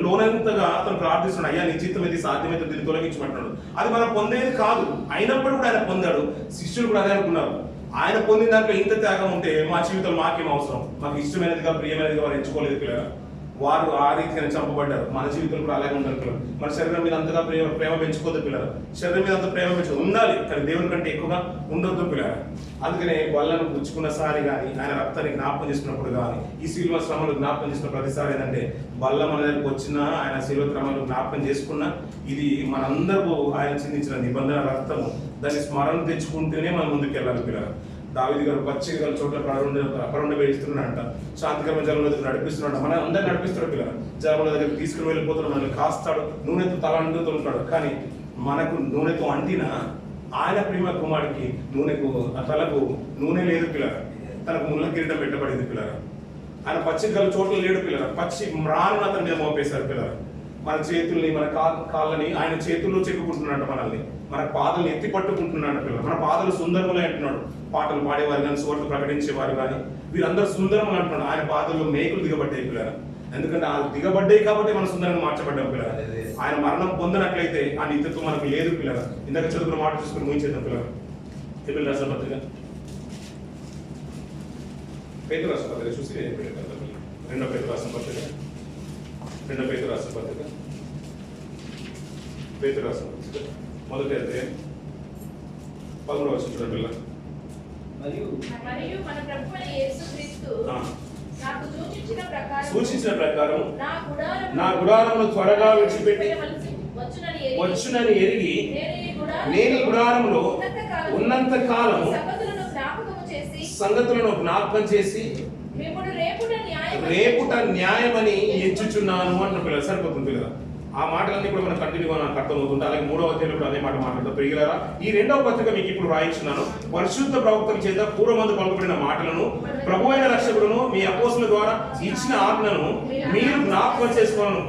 లోనంతగా అతను ప్రార్థిస్తున్నాడు, అయ్యా నీ చిత్తం ఇది సాధ్యమైతే దీన్ని తొలగించమంటున్నాడు. అది మనం పొందేది కాదు, అయినప్పుడు కూడా ఆయన పొందాడు. శిష్యులు కూడా అదే అనుకున్నారు, ఆయన పొందిన దాంట్లో ఇంత త్యాగం ఉంటే మా జీవితంలో మాకేం అవసరం, మాకు ఇష్టమైనదిగా ప్రియమైనదిగా వారు ఎంచుకోలేదు పిల్లలు. వారు ఆ రీతిగానే చంపబడ్డారు. మన జీవితంలో కూడా అలాగే ఉండాలి పిల్లలు. మన శరీరం మీద అంతగా ప్రేమ పెంచుకోవద్దు పిల్లలు. శరీరం మీద అంత ప్రేమ పెంచుకో ఉండాలి, కానీ దేవుని కంటే ఎక్కువగా ఉండొద్దు పిల్లలు. అందుకనే బల్లను పుచ్చుకున్నసారి కానీ, ఆయన రక్తాన్ని జ్ఞాపకం చేసుకున్నప్పుడు కానీ, ఈ శిలువ శ్రమలు జ్ఞాపకం చేసుకున్న ప్రతిసారి ఏంటంటే బల్ల మన దగ్గరికి వచ్చినా, ఆయన శిలువ శ్రమలు జ్ఞాపకం చేసుకున్నా, ఇది మనందరూ ఆయన చిందించిన నిబంధన రక్తము, దాన్ని స్మరణ తెచ్చుకుంటూనే మనం ముందుకు వెళ్ళాలి పిల్లలు. దావీదు గారు పచ్చిక గల చోట్ల అపరుండ వేయిస్తున్నాడంట, శాంతికరమైన జలం దగ్గర నడిపిస్తున్నాడు, మన అందరిని నడిపిస్తాడు పిల్లలు. జలముల దగ్గర తీసుకుని వెళ్ళిపోతున్నాడు, మనల్ని కాస్తాడు, నూనెతో తల అంటుతూ ఉంటాడు. కానీ మనకు నూనెతో అంటిన ఆయన ప్రేమ కుమారుడికి తలకు నూనె లేదు పిల్లలు, తనకు ముళ్ళ కిరీటం పెట్టబడింది పిల్లలు. ఆయన పచ్చిక గల చోట్ల లేడు పిల్లలు, పచ్చి మ్రాను అతని మీద మోపేశారు పిల్లలు. మన చేతుల్ని, మన కాళ్ళని ఆయన చేతుల్లో చెక్కుకుంటున్నాడు, మనల్ని మన పాదలు ఎత్తి పట్టుకుంటున్నాడు పిల్లలు. మన పాదలు సుందరములే అంటున్నాడు. పాటలు పాడేవారు కానీ, సువార్త ప్రకటించేవారు కానీ, వీరందరూ సుందరములు అంటున్నాడు. ఆయన పాదల్లో మేకులు దిగబడ్డాయి పిల్లలు. ఎందుకంటే ఆ దిగబడ్డాయి కాబట్టి మనం సుందరంగా మార్చబడ్డాం పిల్లలు. ఆయన మరణం పొందినట్లయితే ఆ నిత్యత్వం మనకు లేదు పిల్లలు. ఇందాక చదువుకున్న మాట చూసుకుని ముగించేద్దాం పిల్లలు. హెబ్రీయుల రాసిన పత్రిక, పేతురు రాసిన పత్రిక చూసి రెండో పేతురు రాసిన పత్రిక, పేతురు రాసిన పత్రిక మొదటి అధ్యాయం 13వ వచనం చూడండి పిల్లలు. మరియు మన ప్రభువైన యేసుక్రీస్తు నాకు సూచించిన ప్రకారం నా గుడారమును త్వరగా విడిచిపెట్టి వచ్చునని ఎరిగి నేను ఈ గుడారములో ఉన్నంత కాలం సంగతులను జ్ఞాపకం చేసి రేపుట న్యాయమని ఎంచుచున్నాను అంటున్న పిల్లలు. సరిపోతుంది పిల్లలు. ఆ మాటలన్నీ కూడా మనం కంటిన్యూగా నాకు అర్థమవుతుంది. అలాగే 3వ అధ్యాయంలో కూడా అదే మాట మాట్లాడతాం. ప్రియులారా, ఈ 2వ పత్రిక మీకు ఇప్పుడు రాయించున్నాను. పరిశుద్ధ ప్రవక్తల చేత పూర్వమందు పలుకబడిన మాటలను, ప్రభువైన రక్షకుడును మీ అపోస్తుల ద్వారా ఇచ్చిన ఆజ్ఞను మీరు జ్ఞాపకం చేసుకోవాలను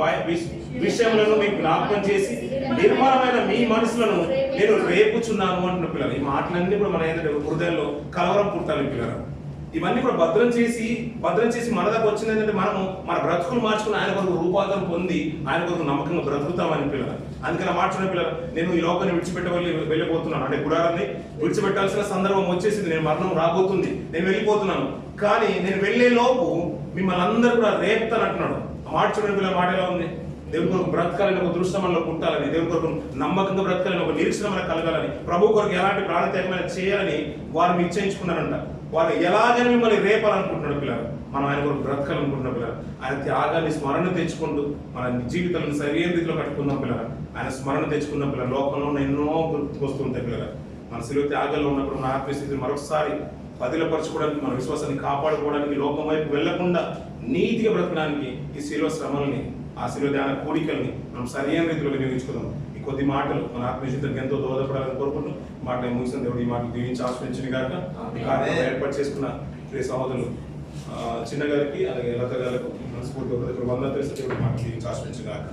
విషయములను మీకు జ్ఞాపకం చేసి నిర్మలమైన మీ మనసులను నేను రేపుచున్నాను అంటున్న పిల్లలు. ఈ మాటలన్నీ కూడా మన ఏంటంటే హృదయంలో కలవరం పుట్టాలి పిల్లలు. ఇవన్నీ కూడా భద్రం చేసి మన దగ్గర వచ్చింది ఏంటంటే మనము మన బ్రతుకులు మార్చుకుని ఆయన కొరకు రూపాంతరం పొంది ఆయన కొరకు నమ్మకంగా బ్రతుకుతామని పిల్లలు. అందుకని మార్చుకున్న పిల్లలు, నేను ఈ లోకాన్ని వెళ్ళిపోతున్నాను, అంటే గుడారాన్ని విడిచిపెట్టాల్సిన సందర్భం వచ్చేసింది, నేను మరణం రాబోతుంది, నేను వెళ్ళిపోతున్నాను. కానీ నేను వెళ్లే లోపు మిమ్మల్ని అందరూ కూడా రేపుతాను అంటున్నాడు. మార్చుకున్న పిల్లల మాట ఎలా ఉంది? దేవుని కొరకు బ్రతకాలని ఒక దృష్టి మనలో పుట్టాలని, దేవుని కొరకు నమ్మకంగా బ్రతకాలని, ఒక నిరీక్షణ మనకు కలగాలని, ప్రభు కొరకు ఎలాంటి ప్రాణత్యాగమైన చేయాలని వారు నిశ్చయించుకున్నారంట. వారు ఎలాగైనా మిమ్మల్ని రేపాలనుకుంటున్నాడు పిల్లలు. మనం ఆయన కొరకు బ్రతకాలనుకుంటున్న పిల్లలు. ఆయన త్యాగాన్ని స్మరణ తెచ్చుకుంటూ మన జీవితాలను సరైన రీతిలో కట్టుకుందాం పిల్లలు. ఆయన స్మరణ తెచ్చుకున్న పిల్లలు లోకంలో ఎన్నో గుర్తుకొస్తుంటాయి పిల్లలు. మన శిలువ త్యాగాల్లో ఉన్నప్పుడు మన ఆత్మీయస్థితిని మరొకసారి పదిలపరచుకోవడానికి, మన విశ్వాసాన్ని కాపాడుకోవడానికి, లోకం వైపు వెళ్లకుండా నీతిగా బ్రతకడానికి ఈ శిలువ శ్రమల్ని, ఆ శిలువ ధ్యాన కోరికల్ని మనం సరైన రీతిలో వినియోగించుకుందాం. ఈ కొద్ది మాటలు మన ఆత్మీయతకు ఎంతో దోహదపడాలని కోరుకుంటూ మాటలు ముగిసిన దేవుడు ఈ మాటలు దీవించి ఆశ్రయించిన గాక. ఈ కార్యక్రమం ఏర్పాటు చేసుకున్న ప్రియ సహోదరులు చిన్న గారికి, అలాగే లత గారికి మనస్ఫూర్తిగా వందలు తెలిసి దేవుడు మాటలు దీవించి ఆశ్రయించిన గాక.